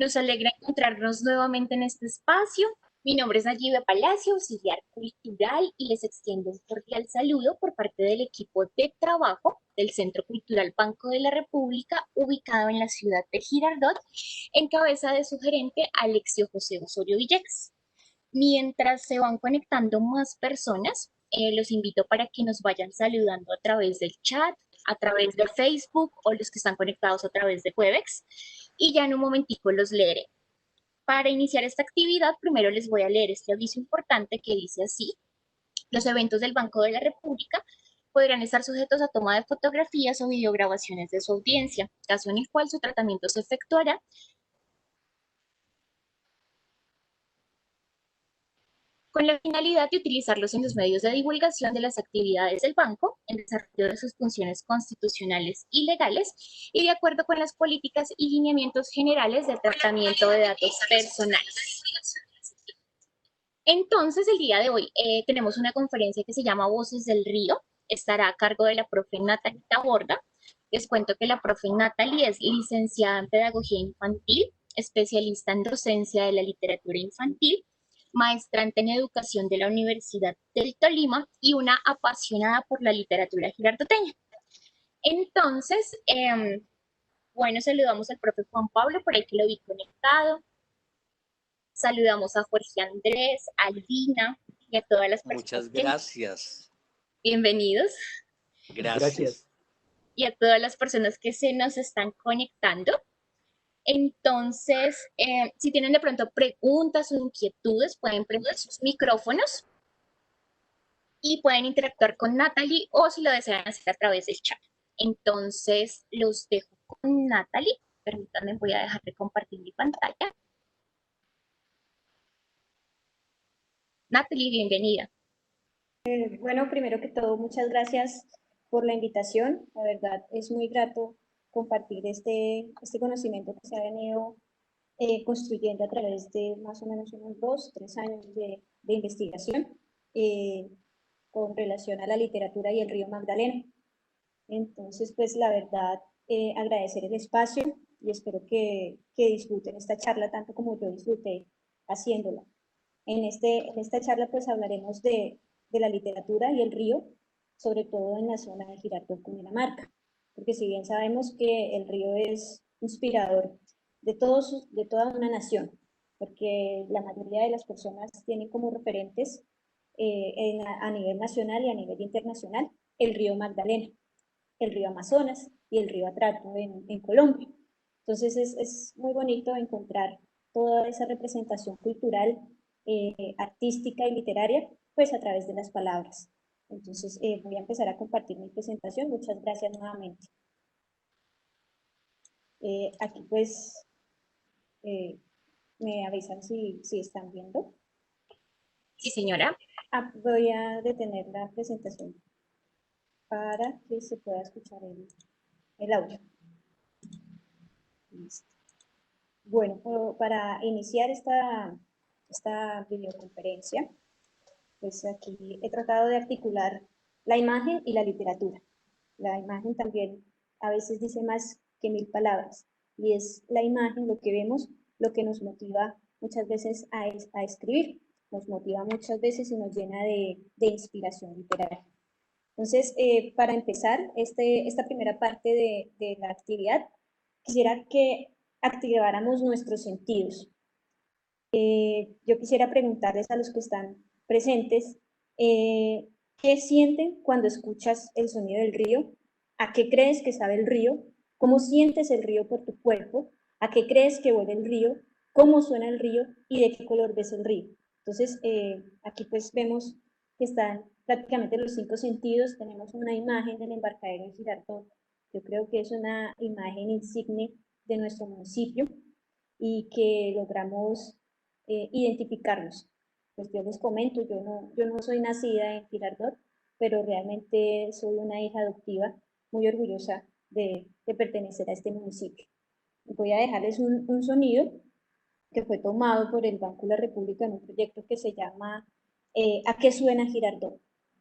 Nos alegra encontrarnos nuevamente en este espacio. Mi nombre es Nayibe Palacio, auxiliar cultural, y les extiendo un cordial saludo por parte del equipo de trabajo del Centro Cultural Banco de la República, ubicado en la ciudad de Girardot, en cabeza de su gerente Alexio José Osorio Villegas. Mientras se van conectando más personas, los invito para que nos vayan saludando a través del chat, a través de Facebook o los que están conectados a través de Webex, y ya en un momentico los leeré. Para iniciar esta actividad, primero les voy a leer este aviso importante que dice así: los eventos del Banco de la República podrán estar sujetos a toma de fotografías o videograbaciones de su audiencia, caso en el cual su tratamiento se efectuará con la finalidad de utilizarlos en los medios de divulgación de las actividades del banco, en desarrollo de sus funciones constitucionales y legales, y de acuerdo con las políticas y lineamientos generales de tratamiento de datos personales. Entonces, el día de hoy tenemos una conferencia que se llama Voces del Río. Estará a cargo de la profe Natalie Taborda. Les cuento que la profe Natalie es licenciada en Pedagogía Infantil, especialista en docencia de la literatura infantil, maestrante en educación de la Universidad del Tolima y una apasionada por la literatura girardoteña. Entonces, bueno, saludamos al profe Juan Pablo, por ahí que lo vi conectado. Saludamos a Jorge Andrés, a Lina y a todas las personas Muchas que... gracias. Bienvenidos. Gracias. Y a todas las personas que se nos están conectando. Entonces, si tienen de pronto preguntas o inquietudes, pueden prender sus micrófonos y pueden interactuar con Natalie, o si lo desean hacer a través del chat. Entonces, los dejo con Natalie. Permítanme, voy a dejar de compartir mi pantalla. Natalie, bienvenida. Bueno, primero que todo, muchas gracias por la invitación. La verdad, es muy grato compartir este conocimiento que se ha venido construyendo a través de más o menos unos 2, 3 años de investigación eh, con relación a la literatura y el río Magdalena. Entonces, pues la verdad, agradecer el espacio y espero que disfruten esta charla tanto como yo disfruté haciéndola. En esta charla pues hablaremos de la literatura y el río, sobre todo en la zona de Girardot, Cundinamarca, porque si bien sabemos que el río es inspirador de toda una nación, porque la mayoría de las personas tienen como referentes a nivel nacional y a nivel internacional el río Magdalena, el río Amazonas y el río Atrato en Colombia. Entonces es muy bonito encontrar toda esa representación cultural, artística y literaria, pues a través de las palabras. Entonces voy a empezar a compartir mi presentación. Muchas gracias nuevamente. Aquí pues me avisan si están viendo. Sí, señora. Voy a detener la presentación para que se pueda escuchar el audio. Listo. Bueno, para iniciar esta videoconferencia, pues aquí he tratado de articular la imagen y la literatura. La imagen también a veces dice más que 1000 palabras, y es la imagen, lo que vemos, lo que nos motiva muchas veces a escribir, nos motiva muchas veces y nos llena de inspiración literaria. Entonces, para empezar esta primera parte de la actividad, quisiera que activáramos nuestros sentidos. Yo quisiera preguntarles a los que están presentes, ¿qué sienten cuando escuchas el sonido del río? ¿A qué crees que sabe el río? ¿Cómo sientes el río por tu cuerpo? ¿A qué crees que huele el río? ¿Cómo suena el río? ¿Y de qué color ves el río? Entonces, aquí pues vemos que están prácticamente los 5 sentidos. Tenemos una imagen del embarcadero de Girardot. Yo creo que es una imagen insigne de nuestro municipio y que logramos identificarnos. Pues yo les comento, yo no soy nacida en Girardot, pero realmente soy una hija adoptiva muy orgullosa de pertenecer a este municipio. Voy a dejarles un sonido que fue tomado por el Banco de la República en un proyecto que se llama ¿A qué suena Girardot?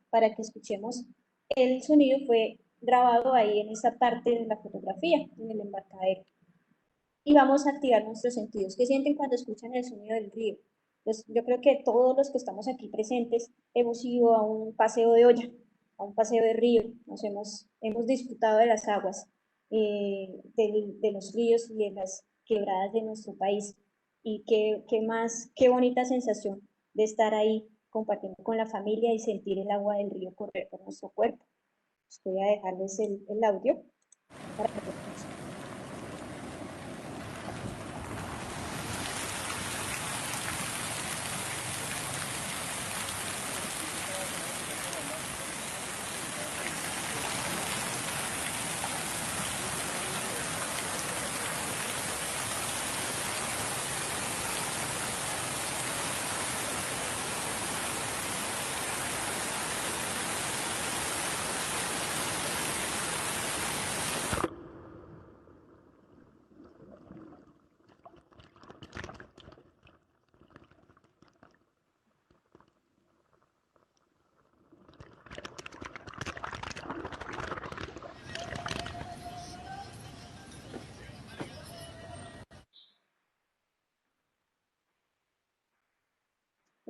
Para que escuchemos. El sonido fue grabado ahí en esa parte de la fotografía, en el embarcadero. y vamos a activar nuestros sentidos. ¿Qué sienten cuando escuchan el sonido del río? Pues yo creo que todos los que estamos aquí presentes hemos ido a un paseo de olla, a un paseo de río, hemos disfrutado de las aguas, de los ríos y de las quebradas de nuestro país. Y qué bonita sensación de estar ahí compartiendo con la familia y sentir el agua del río correr por nuestro cuerpo. Pues voy a dejarles el audio para que lo escuchen.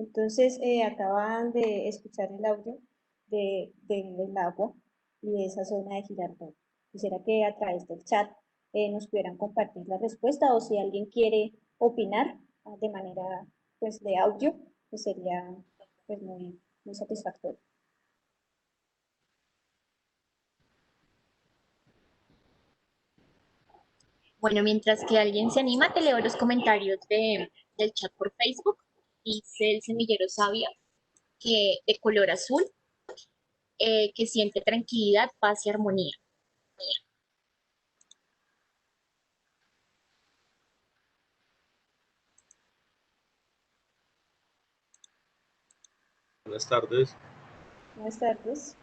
Entonces, acaban de escuchar el audio del agua y de esa zona de Girardot. Quisiera que a través del chat nos pudieran compartir la respuesta o si alguien quiere opinar de manera pues, de audio, pues sería pues, muy satisfactorio. Bueno, mientras que alguien se anima, te leo los comentarios del chat por Facebook. Dice el semillero sabio que de color azul, que siente tranquilidad, paz y armonía. Buenas tardes. Buenas tardes.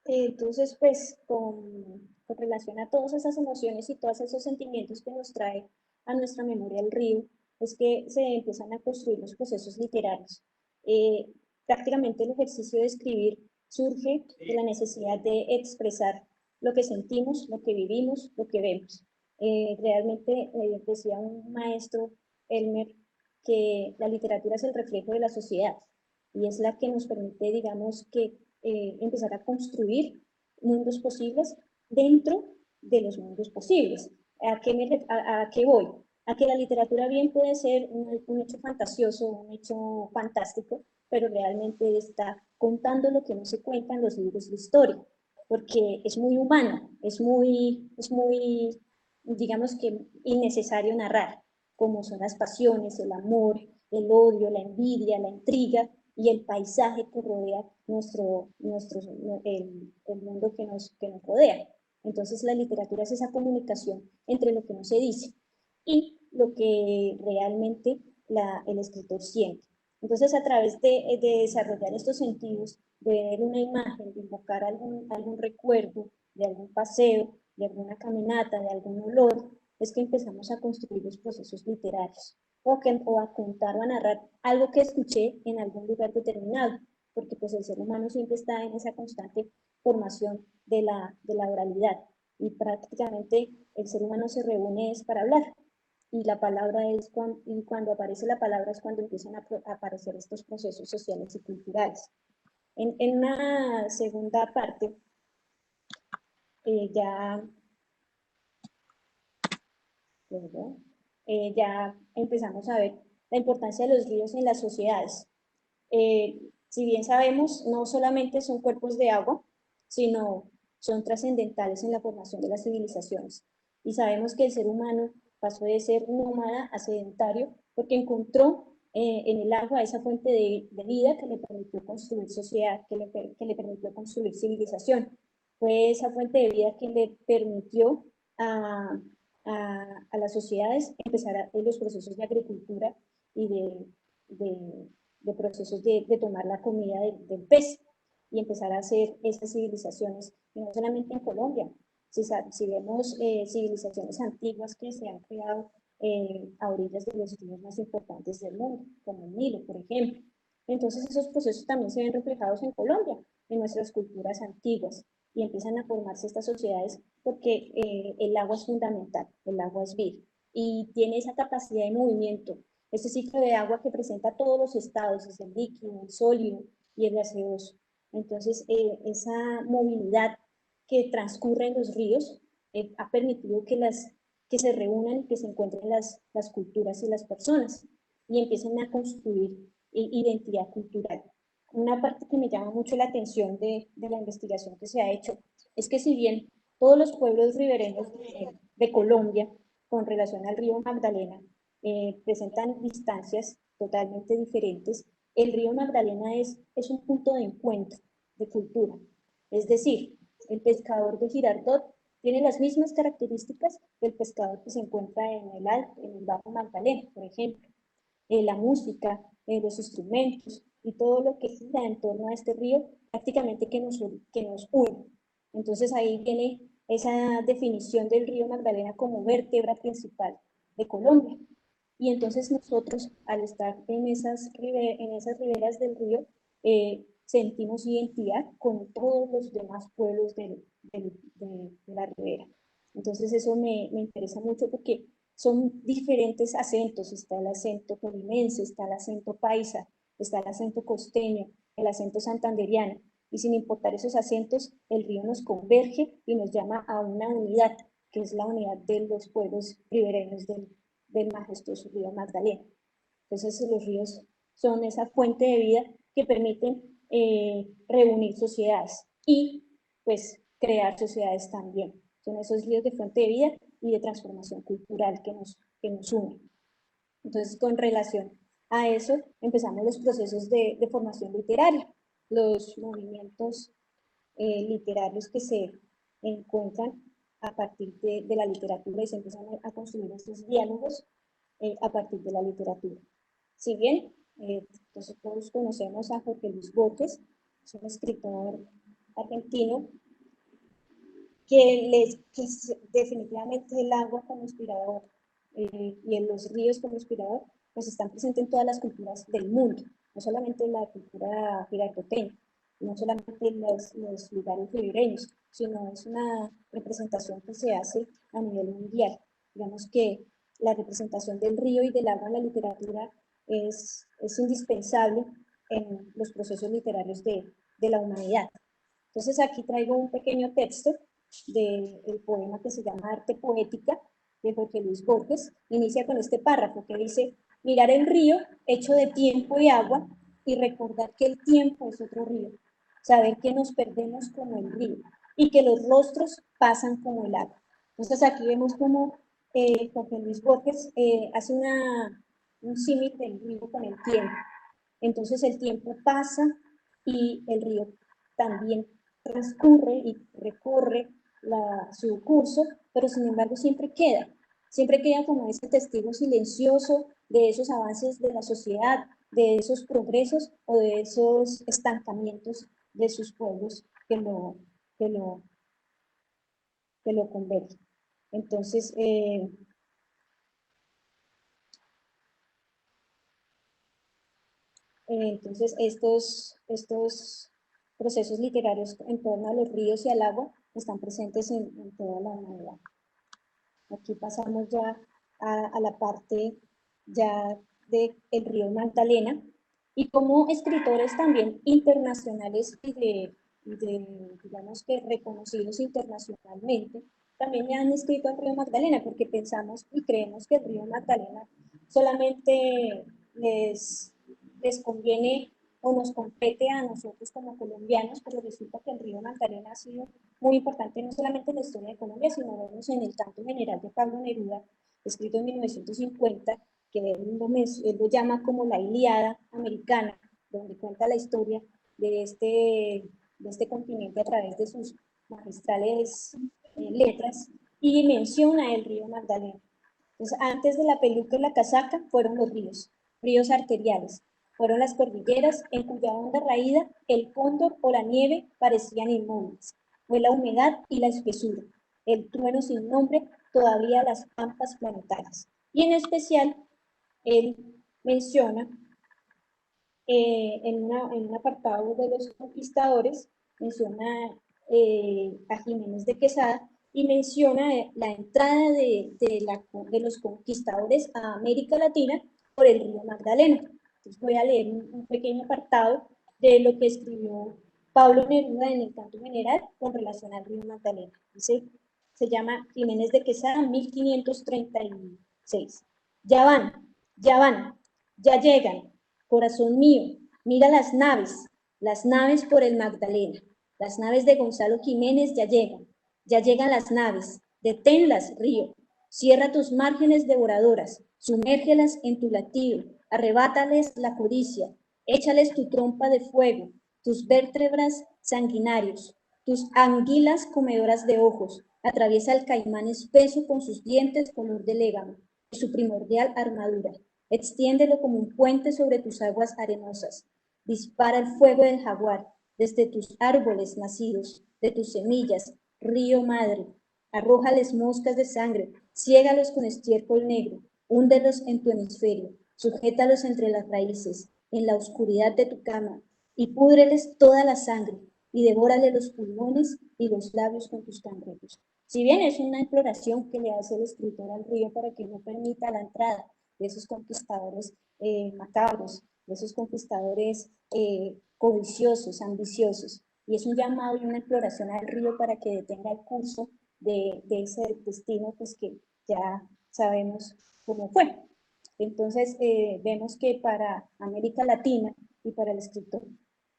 Entonces, pues, con relación a todas esas emociones y todos esos sentimientos que nos trae a nuestra memoria el río, es que se empiezan a construir los procesos literarios. Prácticamente el ejercicio de escribir surge de la necesidad de expresar lo que sentimos, lo que vivimos, lo que vemos. Realmente decía un maestro, Elmer, que la literatura es el reflejo de la sociedad y es la que nos permite, digamos, que empezar a construir mundos posibles dentro de los mundos posibles. ¿A qué voy? A que la literatura bien puede ser un hecho fantasioso, un hecho fantástico, pero realmente está contando lo que no se cuenta en los libros de historia, porque es muy humano, digamos que innecesario narrar, como son las pasiones, el amor, el odio, la envidia, la intriga, y el paisaje que rodea el mundo que nos rodea. Entonces la literatura es esa comunicación entre lo que no se dice y lo que realmente el escritor siente. Entonces a través de desarrollar estos sentidos, de ver una imagen, de invocar algún recuerdo, de algún paseo, de alguna caminata, de algún olor, es que empezamos a construir los procesos literarios o a contar o a narrar algo que escuché en algún lugar determinado, porque pues el ser humano siempre está en esa constante formación de la oralidad y prácticamente el ser humano se reúne es para hablar y la palabra y cuando aparece la palabra es cuando empiezan a aparecer estos procesos sociales y culturales. En una segunda parte, ya ya empezamos a ver la importancia de los ríos en las sociedades. Si bien sabemos, no solamente son cuerpos de agua, sino son trascendentales en la formación de las civilizaciones. Y sabemos que el ser humano pasó de ser nómada a sedentario porque encontró en el agua esa fuente de vida que le permitió construir sociedad, que le permitió construir civilización. Fue esa fuente de vida que le permitió a las sociedades empezar los procesos de agricultura y de procesos de tomar la comida del pez y empezar a hacer esas civilizaciones, y no solamente en Colombia. Si vemos civilizaciones antiguas que se han creado a orillas de los ríos más importantes del mundo, como el Nilo, por ejemplo. Entonces esos procesos también se ven reflejados en Colombia, en nuestras culturas antiguas. y empiezan a formarse estas sociedades porque el agua es fundamental, el agua es vida y tiene esa capacidad de movimiento. Este ciclo de agua que presenta todos los estados, es el líquido, el sólido y el gaseoso. Entonces, esa movilidad que transcurre en los ríos ha permitido que se reúnan y que se encuentren las culturas y las personas y empiecen a construir identidad cultural. Una parte que me llama mucho la atención de la investigación que se ha hecho es que si bien todos los pueblos ribereños de Colombia con relación al río Magdalena presentan distancias totalmente diferentes, el río Magdalena es un punto de encuentro de cultura. Es decir, el pescador de Girardot tiene las mismas características del pescador que se encuentra en el Bajo Magdalena, por ejemplo. La música, los instrumentos y todo lo que gira en torno a este río prácticamente que nos une. Entonces ahí viene esa definición del río Magdalena como vértebra principal de Colombia. Y entonces nosotros, al estar en esas riberas del río, sentimos identidad con todos los demás pueblos de la ribera. Entonces eso me interesa mucho porque son diferentes acentos, está el acento tolimense, está el acento paisa, está el acento costeño, el acento santanderiano, y sin importar esos acentos, el río nos converge y nos llama a una unidad, que es la unidad de los pueblos ribereños del majestuoso río Magdalena. Entonces los ríos son esa fuente de vida que permiten reunir sociedades y pues crear sociedades también. Son esos ríos de fuente de vida y de transformación cultural que nos unen. Entonces, con relación a eso, empezamos los procesos de formación literaria, los movimientos literarios que se encuentran a partir de la literatura y se empiezan a construir estos diálogos a partir de la literatura. Si bien entonces todos conocemos a Jorge Luis Borges, es un escritor argentino que definitivamente el agua como inspirador y en los ríos como inspirador, pues están presentes en todas las culturas del mundo, no solamente en la cultura girardoteña, no solamente en los lugares ribereños, sino es una representación que se hace a nivel mundial. Digamos que la representación del río y del agua en la literatura es indispensable en los procesos literarios de la humanidad. Entonces aquí traigo un pequeño texto del poema que se llama Arte Poética, de Jorge Luis Borges. Inicia con este párrafo que dice: mirar el río hecho de tiempo y agua y recordar que el tiempo es otro río, saber que nos perdemos como el río y que los rostros pasan como el agua. Entonces aquí vemos cómo Jorge Luis Borges hace un símil del río con el tiempo. Entonces el tiempo pasa y el río también transcurre y recorre su curso, pero sin embargo siempre queda como ese testigo silencioso de esos avances de la sociedad, de esos progresos o de esos estancamientos de sus pueblos que lo convergen. Entonces, estos procesos literarios en torno a los ríos y al agua están presentes en toda la humanidad. Aquí pasamos ya a la parte ya del río Magdalena y como escritores también internacionales y digamos que reconocidos internacionalmente, también le han escrito al río Magdalena porque pensamos y creemos que el río Magdalena solamente les conviene o nos compete a nosotros como colombianos, pero resulta que el río Magdalena ha sido muy importante no solamente en la historia de Colombia, sino vemos en el canto general de Pablo Neruda, escrito en 1950, que él lo llama como la Ilíada americana, donde cuenta la historia de este continente a través de sus magistrales letras, y menciona el río Magdalena. Entonces, antes de la peluca y la casaca fueron los ríos arteriales, fueron las cordilleras en cuya onda raída el cóndor o la nieve parecían inmóviles, fue la humedad y la espesura, el trueno sin nombre, todavía las pampas planetarias. Y en especial, él menciona en un apartado de los conquistadores, menciona a Jiménez de Quesada y menciona la entrada de los conquistadores a América Latina por el río Magdalena. Entonces voy a leer un pequeño apartado de lo que escribió Pablo Neruda en el Canto General con relación al río Magdalena. Dice, se llama Jiménez de Quesada, 1536. Ya van, ya llegan, corazón mío, mira las naves por el Magdalena. Las naves de Gonzalo Jiménez ya llegan las naves, deténlas, río, cierra tus márgenes devoradoras, sumérgelas en tu latido, arrebátales la codicia, échales tu trompa de fuego, tus vértebras sanguinarios, tus anguilas comedoras de ojos, atraviesa el caimán espeso con sus dientes color de légamo, y su primordial armadura, extiéndelo como un puente sobre tus aguas arenosas, dispara el fuego del jaguar, desde tus árboles nacidos, de tus semillas, río madre, arrójales moscas de sangre, ciégalos con estiércol negro, húndelos en tu hemisferio, sujétalos entre las raíces, en la oscuridad de tu cama, y púdreles toda la sangre, y devórale los pulmones y los labios con tus cangrejos. Si bien es una imploración que le hace el escritor al río para que no permita la entrada de esos conquistadores macabros, de esos conquistadores codiciosos, ambiciosos, y es un llamado y una imploración al río para que detenga el curso de ese destino pues que ya sabemos cómo fue. Entonces vemos que para América Latina y para el escritor,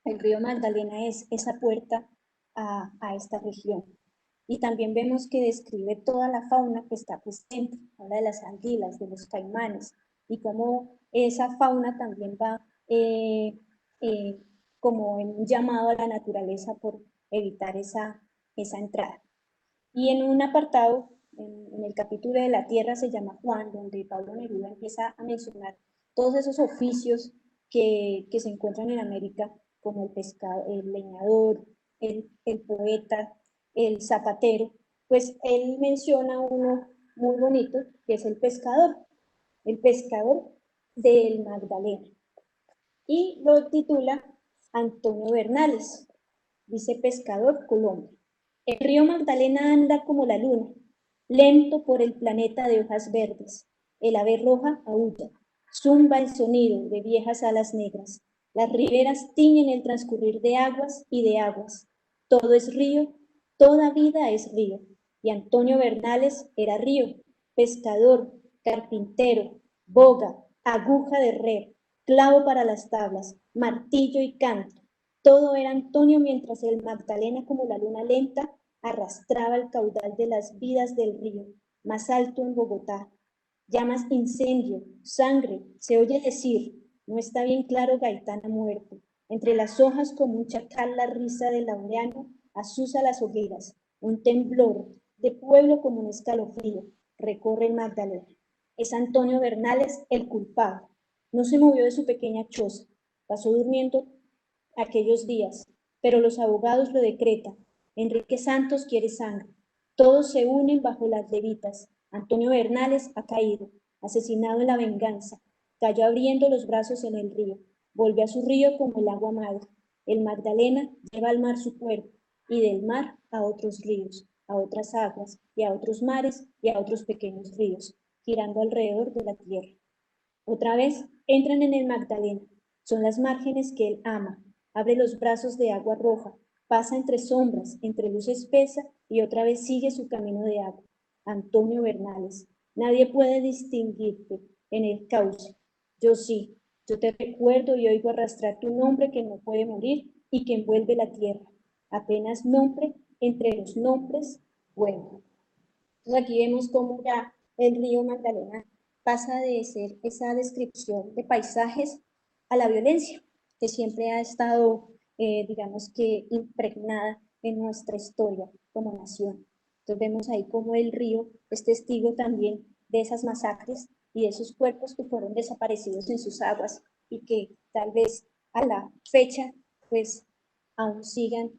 el río Magdalena es esa puerta a esta región. Y también vemos que describe toda la fauna que está presente, habla de las anguilas, de los caimanes, y cómo esa fauna también va como en un llamado a la naturaleza por evitar esa entrada. Y en un apartado, en el capítulo de la tierra se llama Juan, donde Pablo Neruda empieza a mencionar todos esos oficios que se encuentran en América, como el pescador, el leñador, el poeta, el zapatero, pues él menciona uno muy bonito, que es el pescador del Magdalena. Y lo titula Antonio Bernales, dice Pescador, Colombia. El río Magdalena anda como la luna, lento por el planeta de hojas verdes. El ave roja aúlla, zumba el sonido de viejas alas negras. Las riberas tiñen el transcurrir de aguas y de aguas. Todo es río, toda vida es río. Y Antonio Bernales era río, pescador, carpintero, boga, aguja de herrero, clavo para las tablas, martillo y canto. Todo era Antonio mientras el Magdalena como la luna lenta arrastraba el caudal de las vidas del río, más alto en Bogotá. Llamas, incendio, sangre, se oye decir, no está bien claro Gaitán ha muerto. Entre las hojas como un chacal la risa del laureano azuza las hogueras. Un temblor de pueblo como un escalofrío recorre el Magdalena. Es Antonio Bernales el culpable. No se movió de su pequeña choza. Pasó durmiendo aquellos días, pero los abogados lo decretan. Enrique Santos quiere sangre. Todos se unen bajo las levitas. Antonio Bernales ha caído, asesinado en la venganza. Cayó abriendo los brazos en el río. Volvió a su río como el agua madre. El Magdalena lleva al mar su cuerpo, y del mar a otros ríos, a otras aguas, y a otros mares, y a otros pequeños ríos, girando alrededor de la tierra. Otra vez entran en el Magdalena. Son las márgenes que él ama. Abre los brazos de agua roja, pasa entre sombras, entre luz espesa y otra vez sigue su camino de agua. Antonio Bernales, nadie puede distinguirte en el cauce. Yo sí, yo te recuerdo y oigo arrastrar tu nombre que no puede morir y que envuelve la tierra. Apenas nombre entre los nombres, bueno. Entonces aquí vemos cómo ya el río Magdalena pasa de ser esa descripción de paisajes a la violencia, que siempre ha estado, digamos que, impregnada en nuestra historia como nación. Entonces vemos ahí cómo el río es testigo también de esas masacres y de esos cuerpos que fueron desaparecidos en sus aguas y que tal vez a la fecha pues aún sigan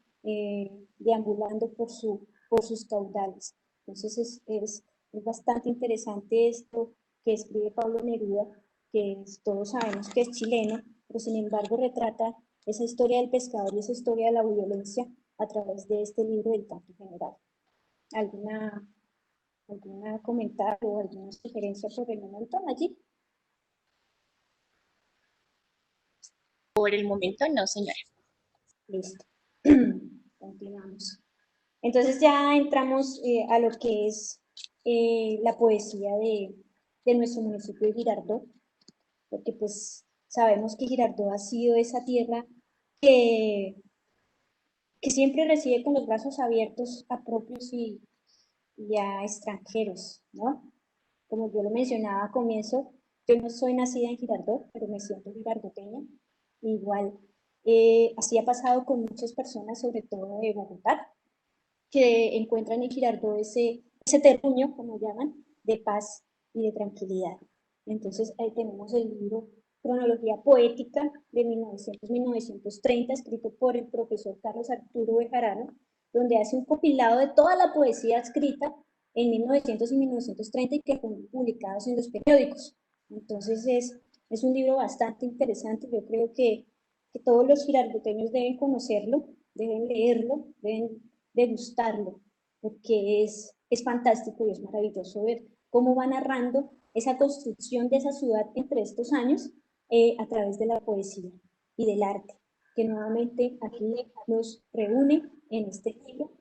deambulando por sus caudales. Entonces es bastante interesante esto que escribe Pablo Neruda, que todos sabemos que es chileno, pero sin embargo retrata esa historia del pescador y esa historia de la violencia a través de este libro del Canto General. ¿Alguna comentario o alguna sugerencia por el momento allí? Por el momento no, señora. Listo. Continuamos. Entonces ya entramos a lo que es la poesía de nuestro municipio de Girardot, porque pues sabemos que Girardot ha sido esa tierra que, que siempre recibe con los brazos abiertos a propios y a extranjeros, ¿no? Como yo lo mencionaba a comienzo, yo no soy nacida en Girardot, pero me siento girardoteña. Igual, así ha pasado con muchas personas, sobre todo de Bogotá, que encuentran en Girardot ese terruño, como llaman, de paz y de tranquilidad. Entonces ahí tenemos el libro Cronología Poética de 1900-1930, escrito por el profesor Carlos Arturo Bejarano, donde hace un compilado de toda la poesía escrita en 1900 y 1930 y que fueron publicados en los periódicos. Entonces es un libro bastante interesante, yo creo que todos los girardoteños deben conocerlo, deben leerlo, deben degustarlo, porque es fantástico y es maravilloso ver cómo va narrando esa construcción de esa ciudad entre estos años a través de la poesía y del arte, que nuevamente aquí nos reúne en este libro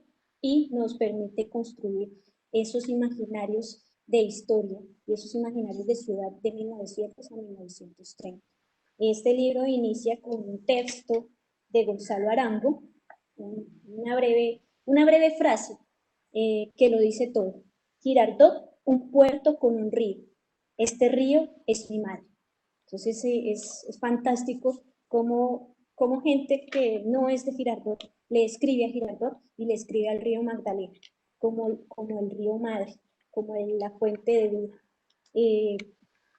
y nos permite construir esos imaginarios de historia y esos imaginarios de ciudad de 1900 a 1930. Este libro inicia con un texto de Gonzalo Arango, una breve frase que lo dice todo. Girardot, un puerto con un río. Este río es mi madre. Entonces es fantástico cómo gente que no es de Girardot le escribe a Girardot y le escribe al río Magdalena, como el río madre, como la fuente de vida.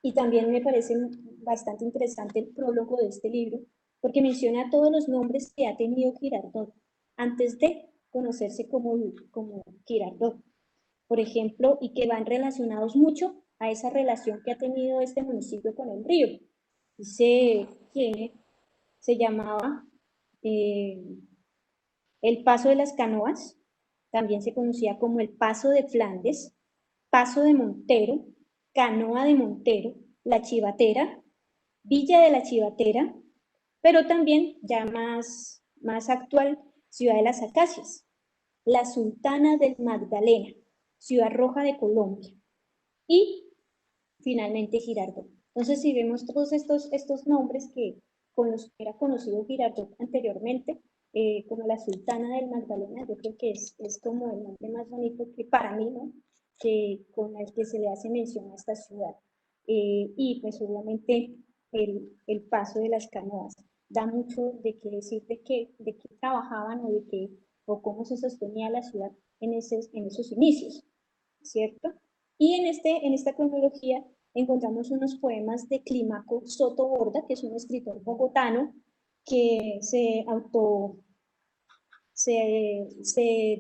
Y también me parece bastante interesante el prólogo de este libro, porque menciona todos los nombres que ha tenido Girardot antes de conocerse como Girardot, por ejemplo, y que van relacionados mucho a esa relación que ha tenido este municipio con el río. Dice que se llamaba el Paso de las Canoas, también se conocía como el Paso de Flandes, Paso de Montero, Canoa de Montero, La Chivatera, Villa de la Chivatera, pero también ya más actual, Ciudad de las Acacias, La Sultana del Magdalena, Ciudad Roja de Colombia y finalmente Girardot. Entonces, si vemos todos estos nombres con los que era conocido Girardot anteriormente, como la Sultana del Magdalena, yo creo que es como el nombre más bonito que para mí, ¿no? Con el que se le hace mención a esta ciudad. Y pues obviamente el paso de las canoas da mucho de qué decir de qué trabajaban o cómo se sostenía la ciudad en esos inicios, ¿cierto? Y en esta cronología encontramos unos poemas de Clímaco Soto Borda, que es un escritor bogotano que se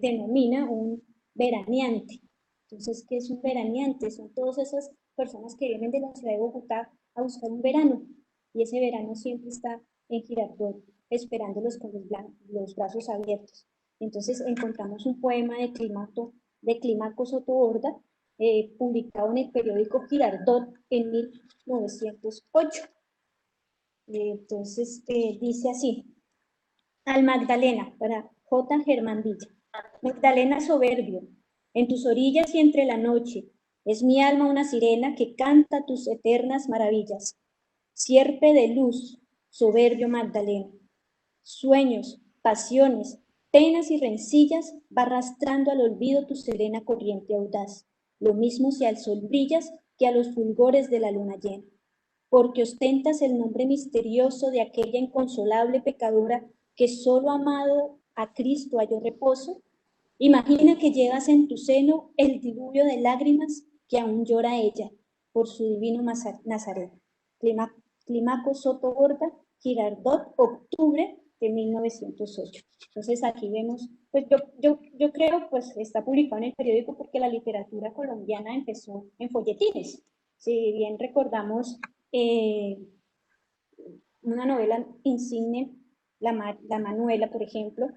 denomina un veraneante. Entonces, ¿qué es un veraneante? Son todas esas personas que vienen de la ciudad de Bogotá a buscar un verano, y ese verano siempre está en Girardot, esperándolos con los brazos abiertos. Entonces, encontramos un poema de Clímaco Soto Borda, publicado en el periódico Girardot en 1908. Entonces, dice así: al Magdalena, para J. Germán Villa. Magdalena soberbio, en tus orillas y entre la noche, es mi alma una sirena que canta tus eternas maravillas. Sierpe de luz, soberbio Magdalena. Sueños, pasiones, penas y rencillas va arrastrando al olvido tu serena corriente audaz. Lo mismo si al sol brillas que a los fulgores de la luna llena. Porque ostentas el nombre misterioso de aquella inconsolable pecadora que solo amado a Cristo halló reposo. Imagina que llevas en tu seno el diluvio de lágrimas que aún llora ella por su divino Nazareno. Clímaco Soto Borda, Girardot, octubre de 1908. Entonces aquí vemos, pues yo creo, pues está publicado en el periódico porque la literatura colombiana empezó en folletines. Si bien recordamos una novela insigne, la Manuela, por ejemplo,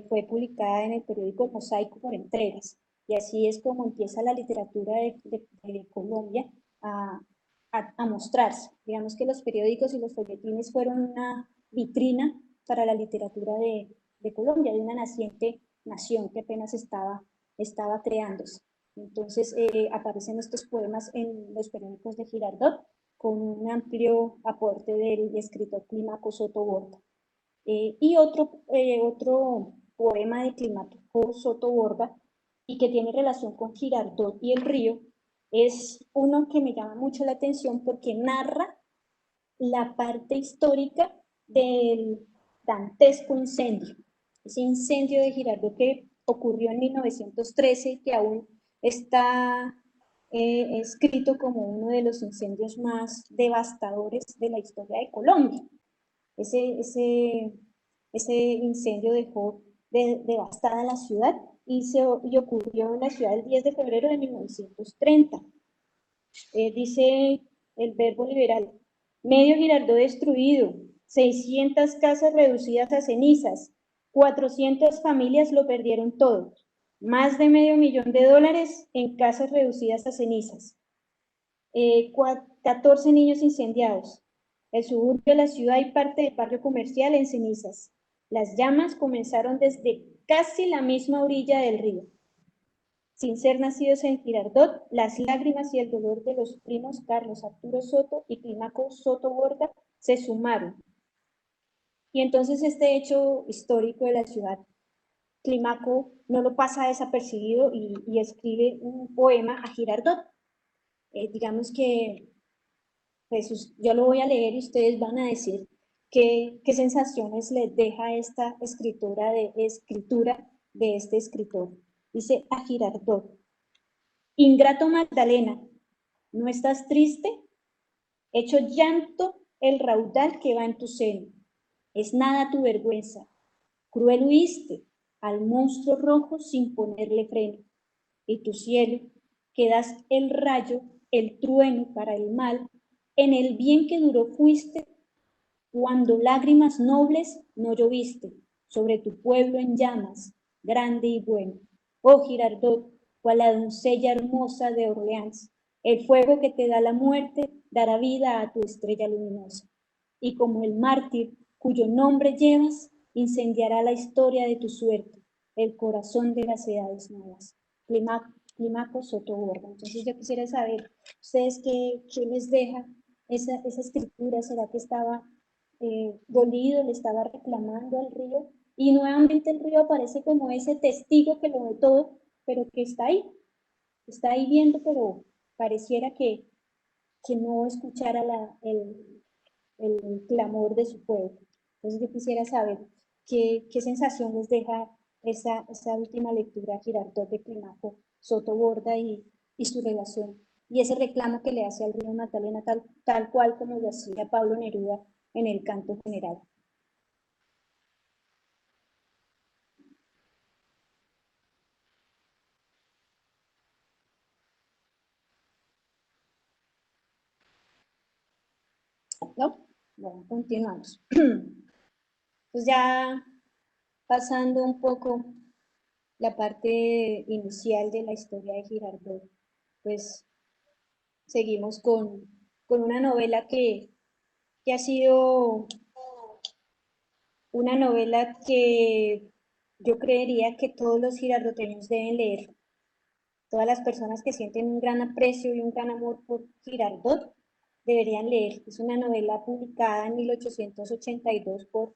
fue publicada en el periódico El Mosaico por entregas. Y así es como empieza la literatura de Colombia a mostrarse. Digamos que los periódicos y los folletines fueron una vitrina para la literatura de Colombia, de una naciente nación que apenas estaba creándose. Entonces aparecen estos poemas en los periódicos de Girardot con un amplio aporte del escritor Clímaco Soto Borda. Y otro poema de Clímaco Soto Borda y que tiene relación con Girardot y el río es uno que me llama mucho la atención porque narra la parte histórica del dantesco incendio. Ese incendio de Girardot que ocurrió en 1913, que aún está escrito como uno de los incendios más devastadores de la historia de Colombia. Ese incendio dejó devastada la ciudad y ocurrió en la ciudad el 10 de febrero de 1930. Dice el verbo liberal, medio Girardot destruido, 600 casas reducidas a cenizas, 400 familias lo perdieron todo, más de $500,000 en casas reducidas a cenizas, 14 niños incendiados, el suburbio de la ciudad y parte del barrio comercial en cenizas. Las llamas comenzaron desde casi la misma orilla del río. Sin ser nacidos en Girardot, las lágrimas y el dolor de los primos Carlos Arturo Soto y Clímaco Soto Borda se sumaron. Y entonces este hecho histórico de la ciudad, Clímaco no lo pasa desapercibido y escribe un poema a Girardot. Digamos que pues, yo lo voy a leer y ustedes van a decir qué sensaciones les deja esta escritura de este escritor. Dice a Girardot, ingrato Magdalena, ¿no estás triste? Hecho llanto el raudal que va en tu seno. Es nada tu vergüenza. Cruel huiste al monstruo rojo sin ponerle freno. Y tu cielo, que das el rayo, el trueno para el mal, en el bien que duró fuiste, cuando lágrimas nobles no lloviste, sobre tu pueblo en llamas, grande y bueno. Oh Girardot, cual la doncella hermosa de Orleans, el fuego que te da la muerte dará vida a tu estrella luminosa. Y como el mártir cuyo nombre llevas, incendiará la historia de tu suerte, el corazón de las edades nuevas. Clímaco Soto Borda. Entonces yo quisiera saber, ¿ustedes qué les deja esa escritura? ¿Será que estaba dolido, le estaba reclamando al río? Y nuevamente el río aparece como ese testigo que lo ve todo, pero que está ahí viendo, pero pareciera que no escuchara el clamor de su pueblo. Entonces yo quisiera saber qué sensación les deja esa última lectura, Girardot de Clímaco Soto Borda y su relación, y ese reclamo que le hace al río Magdalena, tal cual como lo hacía Pablo Neruda en el Canto General. ¿No? Bueno, continuamos. Pues ya pasando un poco la parte inicial de la historia de Girardot, pues seguimos con una novela que ha sido una novela que yo creería que todos los girardoteños deben leer. Todas las personas que sienten un gran aprecio y un gran amor por Girardot deberían leer. Es una novela publicada en 1882 por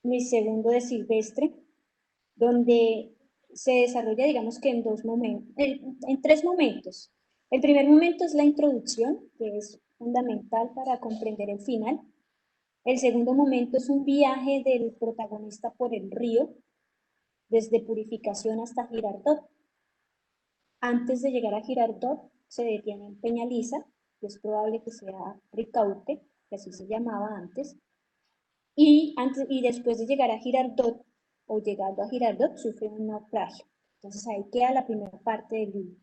Luis II de Silvestre, donde se desarrolla, digamos que en tres momentos. El primer momento es la introducción, que es fundamental para comprender el final. El segundo momento es un viaje del protagonista por el río, desde Purificación hasta Girardot. Antes de llegar a Girardot, se detiene en Peñaliza, que es probable que sea Ricaurte, que así se llamaba antes, y después de llegar a Girardot, o llegando a Girardot, sufre un naufragio. Entonces ahí queda la primera parte del libro.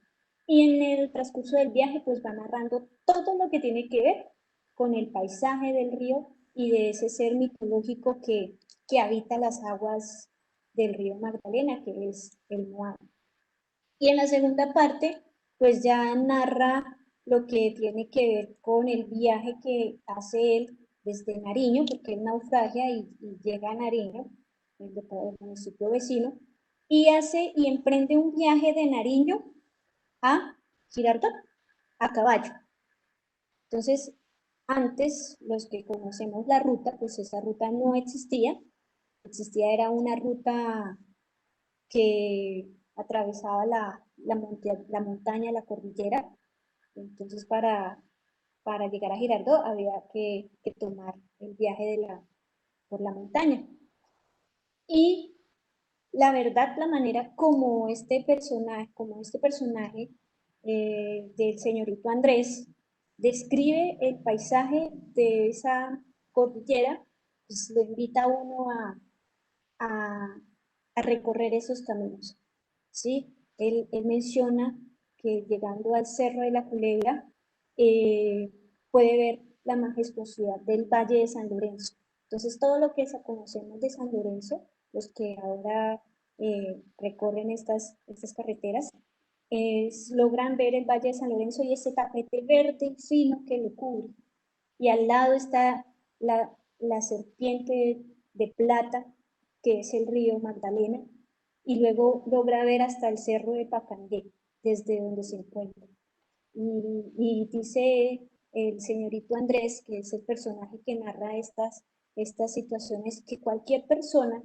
Y en el transcurso del viaje, pues va narrando todo lo que tiene que ver con el paisaje del río y de ese ser mitológico que habita las aguas del río Magdalena, que es el Moai. Y en la segunda parte, pues ya narra lo que tiene que ver con el viaje que hace él desde Nariño, porque él naufragia y llega a Nariño, el municipio vecino, y emprende un viaje de Nariño a Girardot, a caballo. Entonces, antes, los que conocemos la ruta, pues esa ruta no existía, era una ruta que atravesaba la montaña, la cordillera. Entonces, para llegar a Girardot había que tomar el viaje por la montaña. Y la verdad, la manera como este personaje del señorito Andrés describe el paisaje de esa cordillera, pues lo invita a uno a recorrer esos caminos. ¿Sí? Él menciona que llegando al Cerro de la Culebra puede ver la majestuosidad del Valle de San Lorenzo. Entonces, todo lo que conocemos de San Lorenzo, los que ahora recorren estas carreteras, logran ver el Valle de San Lorenzo y ese tapete verde y fino que lo cubre. Y al lado está la serpiente de plata, que es el río Magdalena, y luego logra ver hasta el cerro de Pacangué, desde donde se encuentra. Y dice el señorito Andrés, que es el personaje que narra estas situaciones, que cualquier persona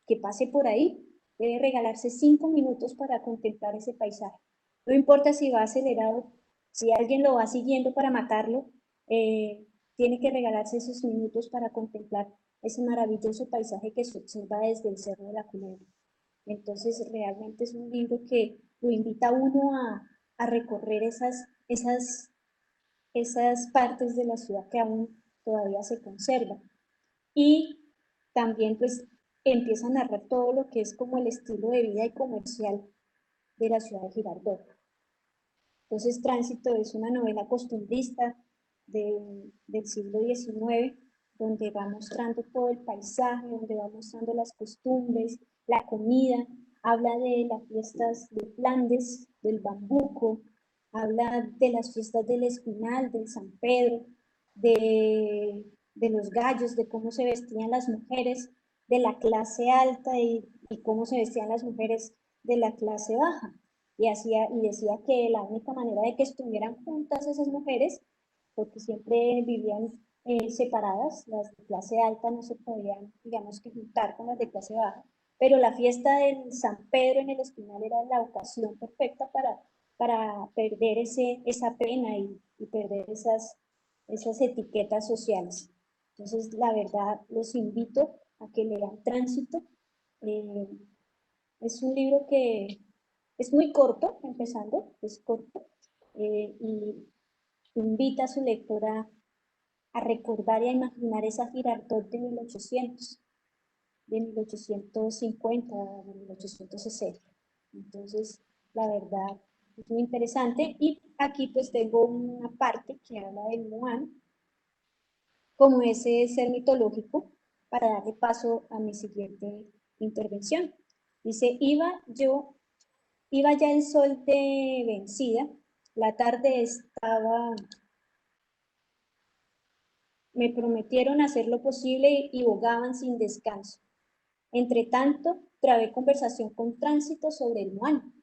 que pase por ahí debe regalarse 5 minutos para contemplar ese paisaje. No importa si va acelerado, si alguien lo va siguiendo para matarlo, tiene que regalarse esos minutos para contemplar ese maravilloso paisaje que se observa desde el Cerro de la Culebra. Entonces, realmente es un libro que lo invita a uno a recorrer esas partes de la ciudad que aún todavía se conservan. Y también, pues, empieza a narrar todo lo que es como el estilo de vida y comercial de la ciudad de Girardot. Entonces, Tránsito es una novela costumbrista del siglo XIX, donde va mostrando todo el paisaje, donde va mostrando las costumbres, la comida, habla de las fiestas de Flandes, del Bambuco, habla de las fiestas del Espinal, del San Pedro, de los gallos, de cómo se vestían las mujeres de la clase alta y cómo se vestían las mujeres de la clase baja. Y decía que la única manera de que estuvieran juntas esas mujeres, porque siempre vivían separadas, las de clase alta no se podían, digamos, que juntar con las de clase baja, pero la fiesta del San Pedro en el Espinal era la ocasión perfecta para perder esa pena y perder esas etiquetas sociales. Entonces, la verdad, los invito a que lean Tránsito. Es un libro que es muy corto, empezando, es corto, y invita a su lectora a recordar y a imaginar esa Girardot de 1800, de 1850, de 1860. Entonces, la verdad, es muy interesante. Y aquí pues tengo una parte que habla del Moan, como ese ser mitológico, para darle paso a mi siguiente intervención. Dice, iba ya el sol de vencida, la tarde estaba, me prometieron hacer lo posible y bogaban sin descanso. Entre tanto, trabé conversación con Tránsito sobre el Moan,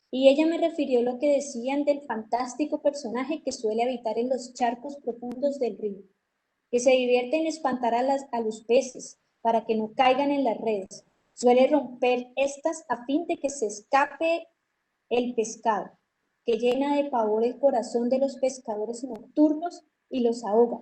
y ella me refirió lo que decían del fantástico personaje que suele habitar en los charcos profundos del río, que se divierte en espantar a los peces para que no caigan en las redes. Suele romper estas a fin de que se escape el pescado, que llena de pavor el corazón de los pescadores nocturnos y los ahoga,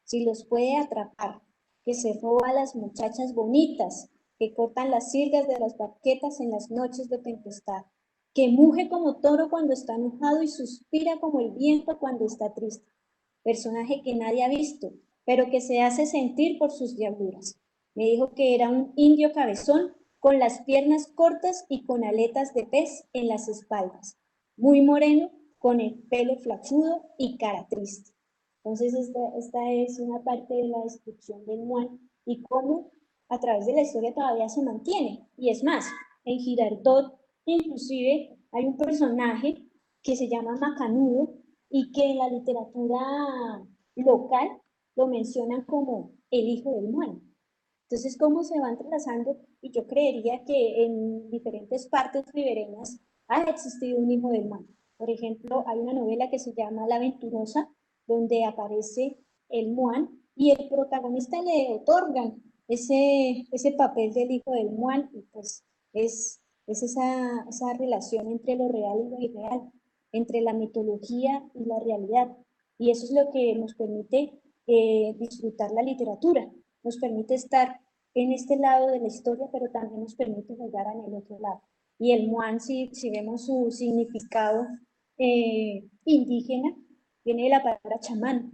si los puede atrapar, que se roba a las muchachas bonitas, que cortan las sirgas de las barquetas en las noches de tempestad, que muge como toro cuando está enojado y suspira como el viento cuando está triste. Personaje que nadie ha visto, pero que se hace sentir por sus diabluras. Me dijo que era un indio cabezón, con las piernas cortas y con aletas de pez en las espaldas, muy moreno, con el pelo flachudo y cara triste. Entonces esta es una parte de la descripción del Moan y cómo a través de la historia todavía se mantiene. Y es más, en Girardot inclusive hay un personaje que se llama Macanudo y que en la literatura local lo mencionan como el hijo del muan. Entonces, ¿cómo se va entrelazando? Y yo creería que en diferentes partes ribereñas ha existido un hijo del muan. Por ejemplo, hay una novela que se llama La Venturosa, donde aparece el muan y el protagonista le otorgan ese papel del hijo del muan y pues es esa relación entre lo real y lo irreal, entre la mitología y la realidad. Y eso es lo que nos permite disfrutar la literatura, nos permite estar en este lado de la historia, pero también nos permite jugar en el otro lado. Y el muan, si vemos su significado indígena, viene de la palabra chamán.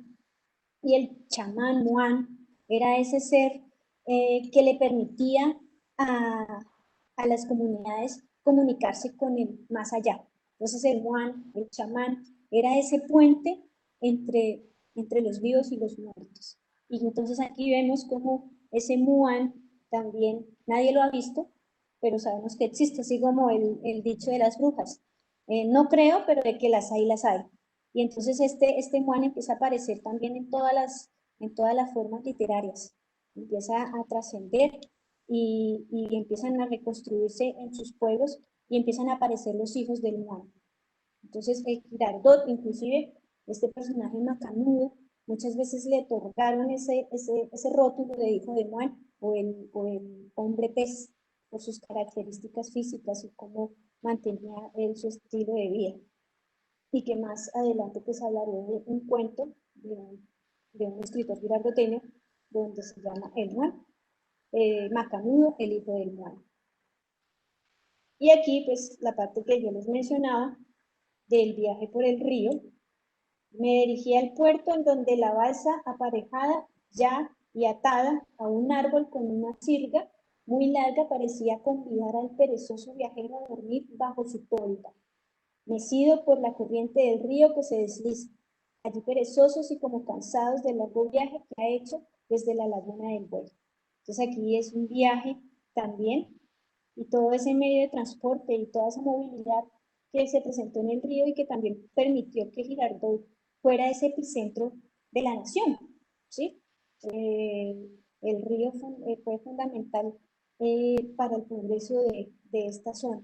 Y el chamán muan era ese ser que le permitía a las comunidades comunicarse con el más allá. Entonces el muan, el chamán, era ese puente entre los vivos y los muertos. Y entonces aquí vemos como ese muan también, nadie lo ha visto, pero sabemos que existe, así como el dicho de las brujas. No creo, pero de que las hay, las hay. Y entonces este muan empieza a aparecer también en todas las formas literarias, empieza a trascender y empiezan a reconstruirse en sus pueblos y empiezan a aparecer los hijos del muan. Entonces el Girardot, inclusive este personaje macanudo, muchas veces le otorgaron ese rótulo de hijo de muan o el hombre pez por sus características físicas y cómo mantenía él su estilo de vida. Y que más adelante pues hablaré de un cuento de un escritor girardoteño donde se llama El Muan, Macanudo, el hijo del Muan. Y aquí pues la parte que yo les mencionaba del viaje por el río, me dirigí al puerto en donde la balsa aparejada ya y atada a un árbol con una sirga muy larga parecía convidar al perezoso viajero a dormir bajo su tolda, mecido por la corriente del río que se desliza, allí perezosos y como cansados del largo viaje que ha hecho desde la laguna del Buey. Entonces aquí es un viaje también, y todo ese medio de transporte y toda esa movilidad que se presentó en el río y que también permitió que Girardot fuera ese epicentro de la nación, ¿sí? El río fue fundamental para el progreso de esta zona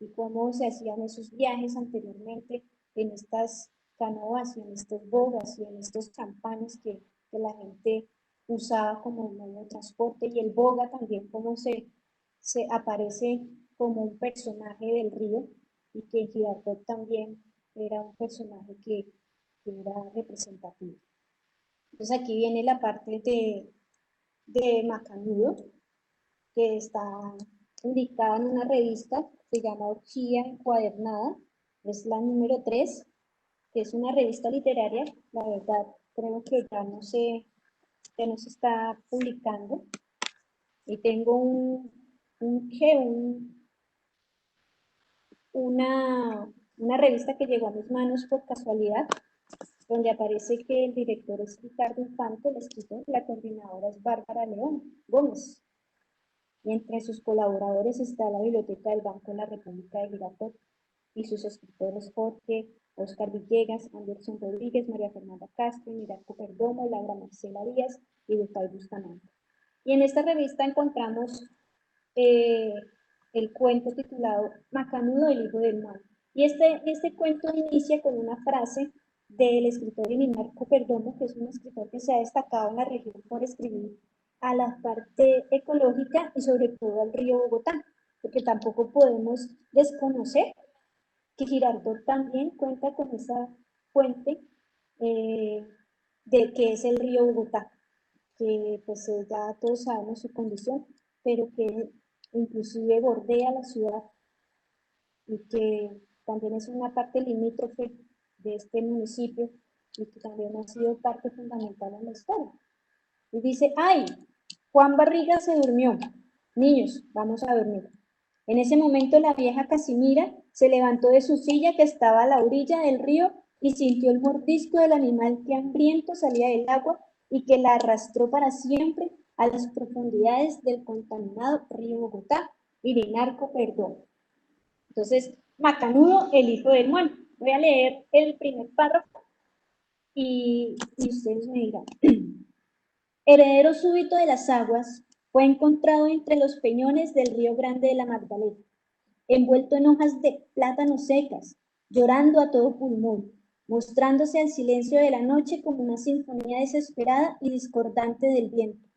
y cómo se hacían esos viajes anteriormente en estas canoas y en estas bogas y en estos champanes que la gente usaba como medio de transporte, y el boga también como se aparece como un personaje del río y que Girardot también era un personaje que era representativo. Entonces aquí viene la parte de Macanudo, que está indicada en una revista, se llama Orgía Encuadernada, es la número 3, que es una revista literaria, la verdad creo que ya no se está publicando, y tengo una revista que llegó a mis manos por casualidad, donde aparece que el director es Ricardo Infante, el escritor, y la coordinadora es Bárbara León Gómez. Y entre sus colaboradores está la Biblioteca del Banco de la República de Girardot y sus escritores Jorge Oscar Villegas, Anderson Rodríguez, María Fernanda Castro, Miraco Perdomo, Laura Marcela Díaz y Dufay Bustamante. Y en esta revista encontramos el cuento titulado Macanudo, el hijo del mal. Y este cuento inicia con una frase del escritor Marco Perdomo, que es un escritor que se ha destacado en la región por escribir a la parte ecológica y sobre todo al río Bogotá, porque tampoco podemos desconocer que Girardot también cuenta con esa fuente de que es el río Bogotá, que pues ya todos sabemos su condición, pero que inclusive bordea la ciudad y que también es una parte limítrofe de este municipio y que también ha sido parte fundamental en la historia. Y dice, ¡ay! Juan Barriga se durmió. Niños, vamos a dormir. En ese momento la vieja Casimira se levantó de su silla que estaba a la orilla del río y sintió el mordisco del animal que hambriento salía del agua y que la arrastró para siempre a las profundidades del contaminado río Bogotá y de Narco Perdón. Entonces, Macanudo, el hijo del mono. Voy a leer el primer párrafo y ustedes me dirán. Heredero súbito de las aguas, fue encontrado entre los peñones del río Grande de la Magdalena, envuelto en hojas de plátano secas, llorando a todo pulmón, mostrándose al silencio de la noche como una sinfonía desesperada y discordante del viento,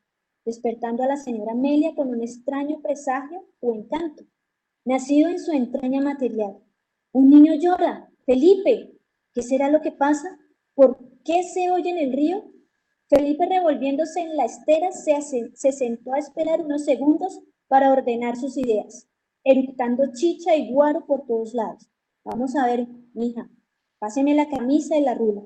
despertando a la señora Amelia con un extraño presagio o encanto, nacido en su entraña material. Un niño llora, Felipe, ¿qué será lo que pasa? ¿Por qué se oye en el río? Felipe, revolviéndose en la estera, se sentó a esperar unos segundos para ordenar sus ideas, eructando chicha y guaro por todos lados. Vamos a ver, mija, páseme la camisa y la rula.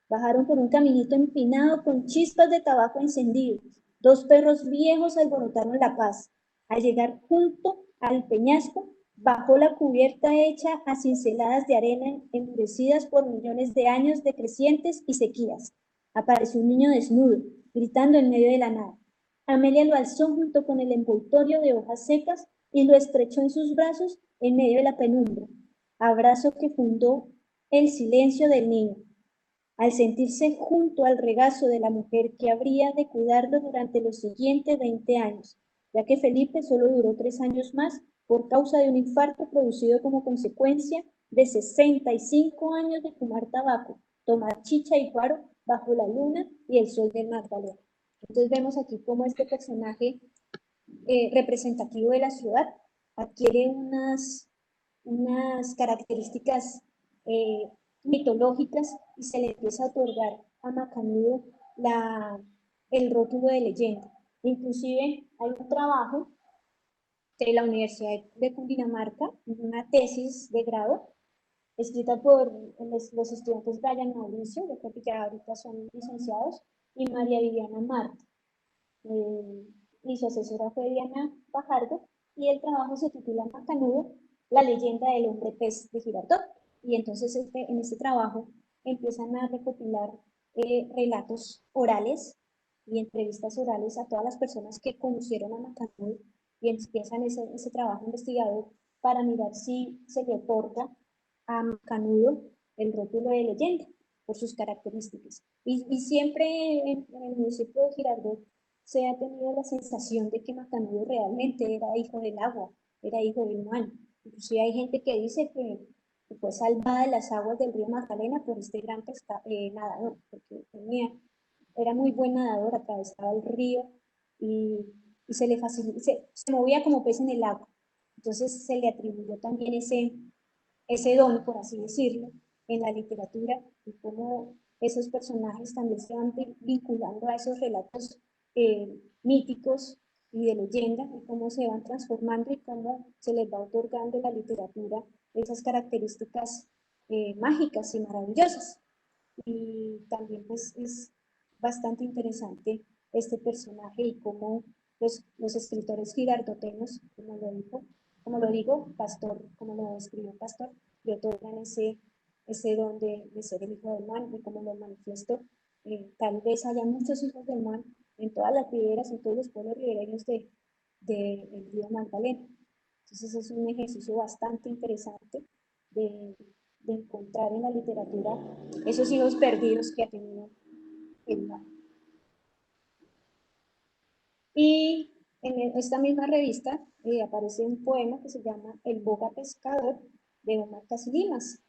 Bajaron por un caminito empinado con chispas de tabaco encendido. Dos perros viejos alborotaron la paz. Al llegar junto al peñasco, bajó la cubierta hecha a cinceladas de arena endurecidas por millones de años de crecientes y sequías. Apareció un niño desnudo, gritando en medio de la nada. Amelia lo alzó junto con el envoltorio de hojas secas y lo estrechó en sus brazos en medio de la penumbra, abrazo que fundó el silencio del niño. Al sentirse junto al regazo de la mujer que habría de cuidarlo durante los siguientes 20 años, ya que Felipe solo duró 3 años más por causa de un infarto producido como consecuencia de 65 años de fumar tabaco, tomar chicha y guaro bajo la luna y el sol del Magdalena. Entonces vemos aquí cómo este personaje representativo de la ciudad adquiere unas características mitológicas y se le empieza a otorgar a Macanudo el rótulo de leyenda. Inclusive hay un trabajo de la Universidad de Cundinamarca, una tesis de grado, escrita por los estudiantes Brian Mauricio, yo creo que ya ahorita son licenciados, y María Viviana Marta. Y su asesora fue Diana Fajardo, y el trabajo se titula Macanudo, la leyenda del hombre pez de Girardot. Y entonces en este trabajo empiezan a recopilar relatos orales y entrevistas orales a todas las personas que conocieron a Macanudo y empiezan ese trabajo investigador para mirar si se le otorga a Macanudo el rótulo de leyenda por sus características. Y siempre en el municipio de Girardot se ha tenido la sensación de que Macanudo realmente era hijo del agua, era hijo del mar. Inclusive hay gente que dice que fue salvada de las aguas del río Magdalena por este gran nadador, porque era muy buen nadador, atravesaba el río y, se movía como pez en el agua. Entonces se le atribuyó también ese don, por así decirlo, en la literatura y cómo esos personajes también se van vinculando a esos relatos míticos y de leyenda y cómo se van transformando y cómo se les va otorgando a la literatura esas características mágicas y maravillosas. Y también pues es bastante interesante este personaje y cómo los escritores girardoteños, como lo digo, Pastor, como lo escribió Pastor, le otorgan ese don de ser el hijo del man y como lo manifiesto, tal vez haya muchos hijos del man en todas las riberas, en todos los pueblos ribereños del río Magdalena. Entonces es un ejercicio bastante interesante de encontrar en la literatura esos hijos perdidos que ha tenido el mar. Y en esta misma revista aparece un poema que se llama El Boga Pescador de Omar Casilimas,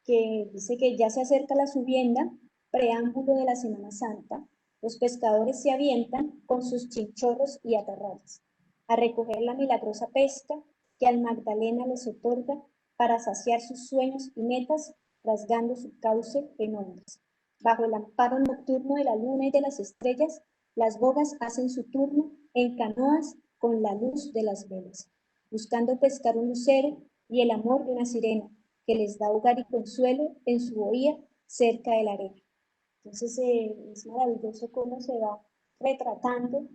que dice que ya se acerca la subienda, preámbulo de la Semana Santa, los pescadores se avientan con sus chinchorros y atarrayas a recoger la milagrosa pesca que al Magdalena les otorga para saciar sus sueños y metas, rasgando su cauce en ondas. Bajo el amparo nocturno de la luna y de las estrellas, las bogas hacen su turno en canoas con la luz de las velas, buscando pescar un lucero y el amor de una sirena, que les da hogar y consuelo en su bohía cerca de la arena. Entonces es maravilloso cómo se va retratando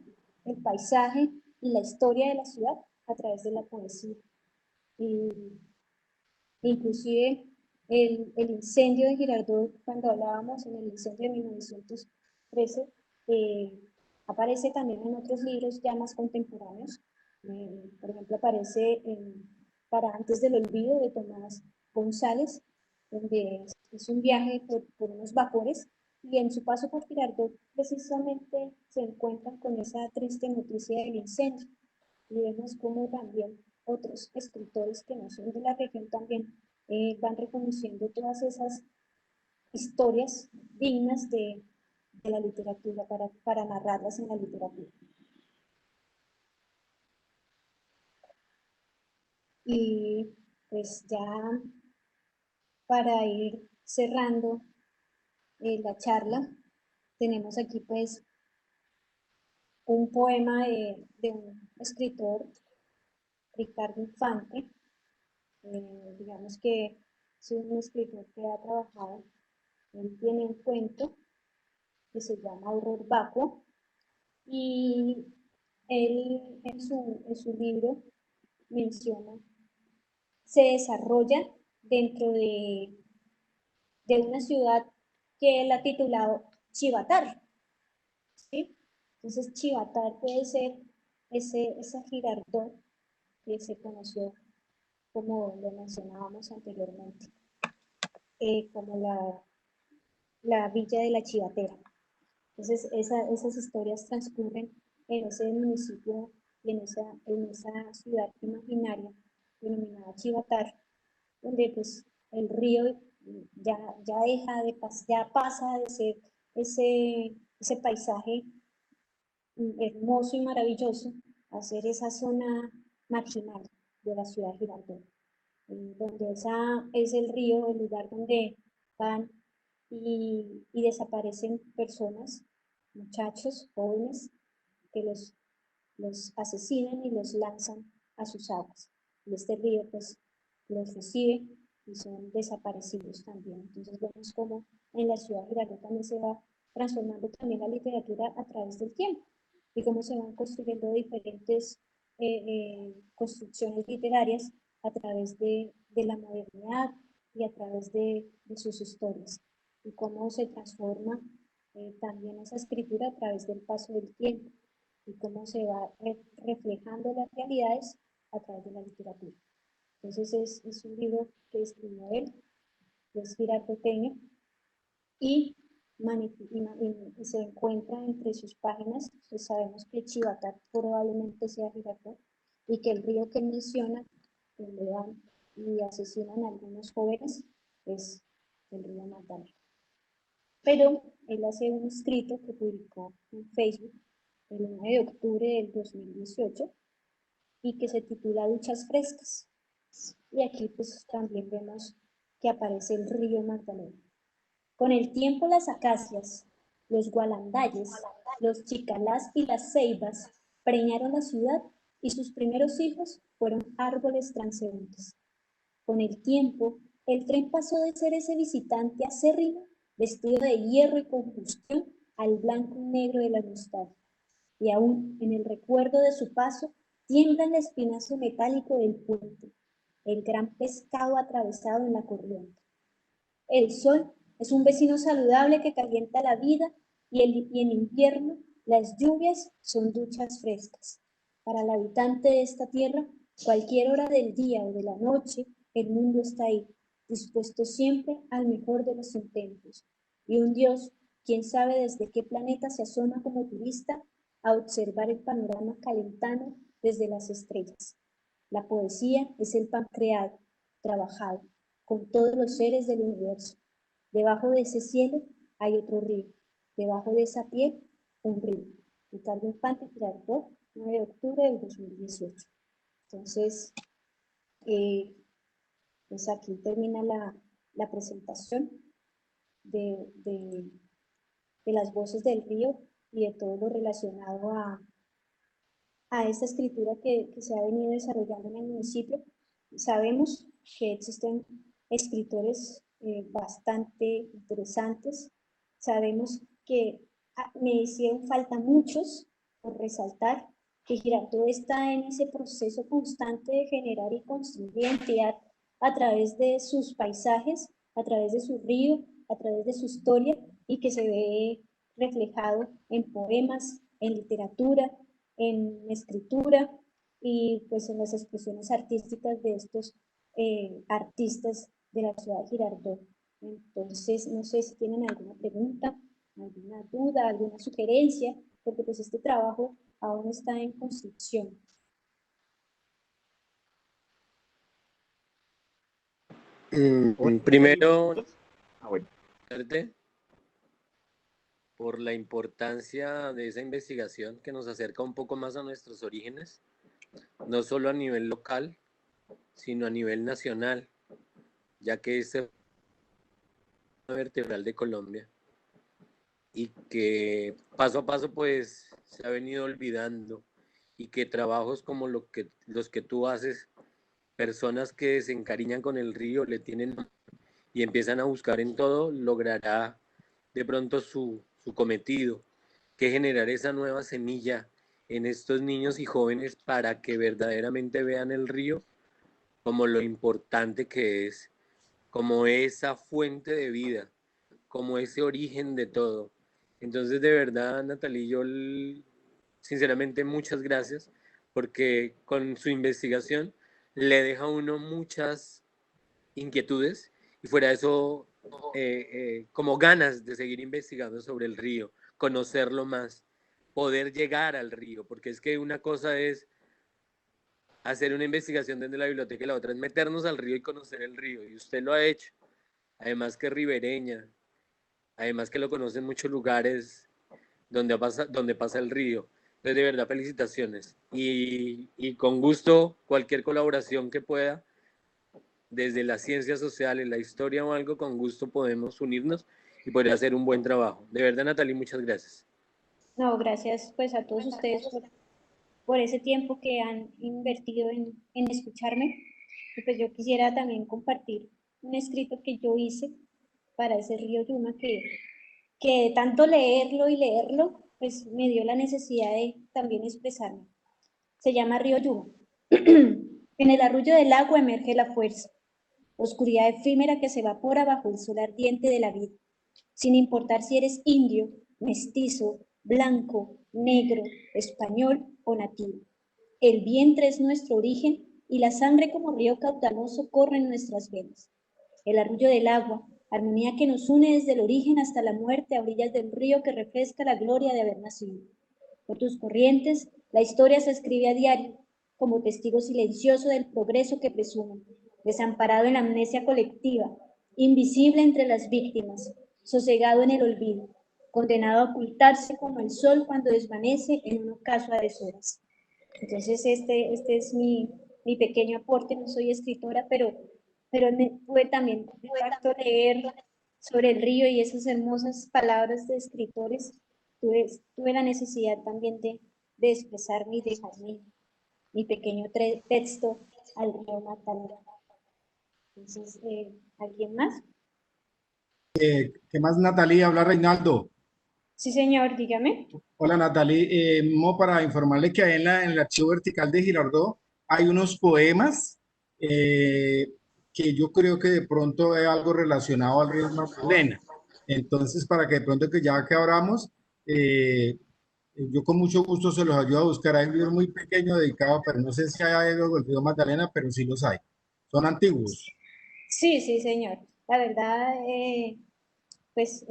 el paisaje y la historia de la ciudad a través de la poesía. Y, inclusive el incendio de Girardot, cuando hablábamos en el incendio de 1913, Aparece también en otros libros ya más contemporáneos. Por ejemplo, aparece en Para antes del olvido de Tomás González, donde es un viaje por unos vapores y en su paso por Girardot precisamente se encuentran con esa triste noticia del incendio. Y vemos cómo también otros escritores que no son de la región también van reconociendo todas esas historias dignas de la literatura para narrarlas en la literatura. Y pues ya para ir cerrando la charla, tenemos aquí pues un poema de un escritor, Ricardo Infante. Digamos que es un escritor que ha trabajado, él tiene un cuento que se llama Horror Vacuo y él en su libro menciona, se desarrolla dentro de una ciudad que él ha titulado Chivatar, ¿sí? Entonces Chivatar puede ser esa Girardot que se conoció, como lo mencionábamos anteriormente, como la villa de la Chivatera. Entonces esas historias transcurren en ese municipio, en esa ciudad imaginaria denominada Chivatar, donde pues el río ya deja de ya pasa de ser ese paisaje hermoso y maravilloso a ser esa zona marginal de la ciudad de Girardot, donde esa es el río, el lugar donde van y desaparecen personas, muchachos, jóvenes, que los asesinan y los lanzan a sus aguas. Y este río pues los recibe y son desaparecidos también. Entonces vemos cómo en la ciudad de Girardot también se va transformando también la literatura a través del tiempo y cómo se van construyendo diferentes construcciones literarias a través de la modernidad y a través de sus historias y cómo se transforma también esa escritura a través del paso del tiempo y cómo se va reflejando las realidades a través de la literatura. Entonces es un libro que escribió él, que es girardoteño, y se encuentra entre sus páginas, pues sabemos que Chivatar probablemente sea Girardot, y que el río que menciona, donde van y asesinan a algunos jóvenes, es el río Magdalena. Pero él hace un escrito que publicó en Facebook el 9 de octubre del 2018 y que se titula Duchas Frescas. Y aquí pues también vemos que aparece el río Magdalena. Con el tiempo las acacias, los gualandayes, los chicalás y las ceibas preñaron la ciudad y sus primeros hijos fueron árboles transeúntes. Con el tiempo, el tren pasó de ser ese visitante acérrimo, vestido de hierro y combustión, al blanco y negro de la nostalgia. Y aún en el recuerdo de su paso, tiembla el espinazo metálico del puente, el gran pescado atravesado en la corriente. El sol es un vecino saludable que calienta la vida y en invierno las lluvias son duchas frescas. Para el habitante de esta tierra, cualquier hora del día o de la noche, el mundo está ahí, dispuesto siempre al mejor de los intentos. Y un Dios, quién sabe desde qué planeta, se asoma como turista a observar el panorama calentano desde las estrellas. La poesía es el pan creado, trabajado, con todos los seres del universo. Debajo de ese cielo hay otro río. Debajo de esa piel, un río. Ricardo Infante, Girardot, 9 de octubre del 2018. Entonces, pues aquí termina la presentación de las voces del río y de todo lo relacionado a esta escritura que se ha venido desarrollando en el municipio. Sabemos que existen escritores bastante interesantes, sabemos que me hicieron falta muchos por resaltar, que Girardot está en ese proceso constante de generar y construir identidad a través de sus paisajes, a través de su río, a través de su historia y que se ve reflejado en poemas, en literatura, en escritura y pues en las expresiones artísticas de estos artistas de la ciudad de Girardot. Entonces, no sé si tienen alguna pregunta, alguna duda, alguna sugerencia, porque pues este trabajo aún está en construcción. Primero, bueno. por la importancia de esa investigación que nos acerca un poco más a nuestros orígenes, no solo a nivel local, sino a nivel nacional, ya que es la vertebral de Colombia y que paso a paso pues se ha venido olvidando, y que trabajos como los que tú haces, personas que se encariñan con el río, le tienen y empiezan a buscar en todo, logrará de pronto su cometido, que generar esa nueva semilla en estos niños y jóvenes para que verdaderamente vean el río como lo importante que es, como esa fuente de vida, como ese origen de todo. Entonces, de verdad, Natalie, yo sinceramente muchas gracias, porque con su investigación le deja a uno muchas inquietudes y fuera de eso, como ganas de seguir investigando sobre el río, conocerlo más, poder llegar al río, porque es que una cosa es hacer una investigación desde la biblioteca y la otra es meternos al río y conocer el río, y usted lo ha hecho, además que es ribereña, además que lo conoce en muchos lugares donde pasa el río. Entonces, de verdad, felicitaciones. Y con gusto, cualquier colaboración que pueda, desde las ciencias sociales, la historia o algo, con gusto podemos unirnos y poder hacer un buen trabajo. De verdad, Natalie, muchas gracias. No, gracias pues a todos ustedes por ese tiempo que han invertido en escucharme. Y pues yo quisiera también compartir un escrito que yo hice para ese río Yuma que tanto leerlo y leerlo, pues me dio la necesidad de también expresarme. Se llama Río Yuma. En el arrullo del agua emerge la fuerza, oscuridad efímera que se evapora bajo el sol ardiente de la vida, sin importar si eres indio, mestizo, blanco, negro, español o nativo. El vientre es nuestro origen y la sangre como río caudaloso corre en nuestras venas. El arrullo del agua, armonía que nos une desde el origen hasta la muerte a orillas del río que refresca la gloria de haber nacido. Por tus corrientes, la historia se escribe a diario, como testigo silencioso del progreso que presumen, desamparado en la amnesia colectiva, invisible entre las víctimas, sosegado en el olvido, condenado a ocultarse como el sol cuando desvanece en un ocaso a deshoras. Entonces este es mi pequeño aporte. No soy escritora, pero pude también leer sobre el río y esas hermosas palabras de escritores. Tuve la necesidad también de expresarme y dejar mi pequeño texto al río Magdalena. Entonces, ¿alguien más? ¿Qué más, Natalie? Habla Reinaldo. Sí, señor, dígame. Hola, Natalie. Para informarle que ahí en el archivo vertical de Girardot hay unos poemas que yo creo que de pronto es algo relacionado al río Magdalena. Entonces, para que de pronto que ya que abramos, yo con mucho gusto se los ayudo a buscar. Hay un libro muy pequeño dedicado, pero no sé si hay algo del río Magdalena, pero sí los hay. Son antiguos. Sí, sí, señor. La verdad, pues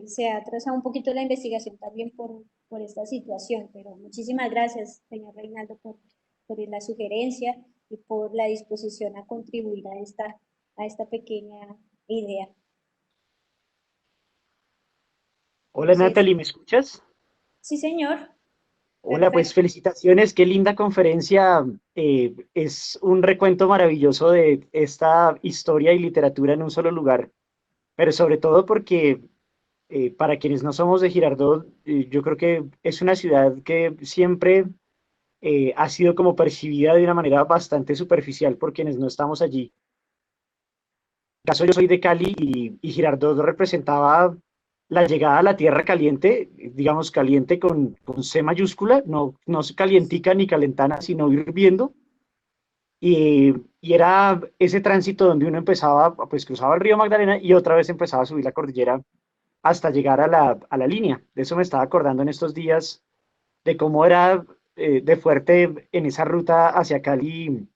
se atrasa un poquito la investigación también por esta situación, pero muchísimas gracias, señor Reinaldo, por la sugerencia y por la disposición a contribuir a esta pequeña idea. Hola Entonces, Natalie, ¿me escuchas? sí, señor. Hola, pues Perfecto. felicitaciones, qué linda conferencia. Es un recuento maravilloso de esta historia y literatura en un solo lugar, pero sobre todo porque para quienes no somos de Girardot, yo creo que es una ciudad que siempre ha sido como percibida de una manera bastante superficial por quienes no estamos allí. En caso yo soy de Cali y Girardot representaba la llegada a la tierra caliente, digamos caliente con C mayúscula, no calientica ni calentana, sino hirviendo. Y era ese tránsito donde uno empezaba, pues cruzaba el río Magdalena y otra vez empezaba a subir la cordillera hasta llegar a la línea. De eso me estaba acordando en estos días de cómo era de fuerte en esa ruta hacia Cali,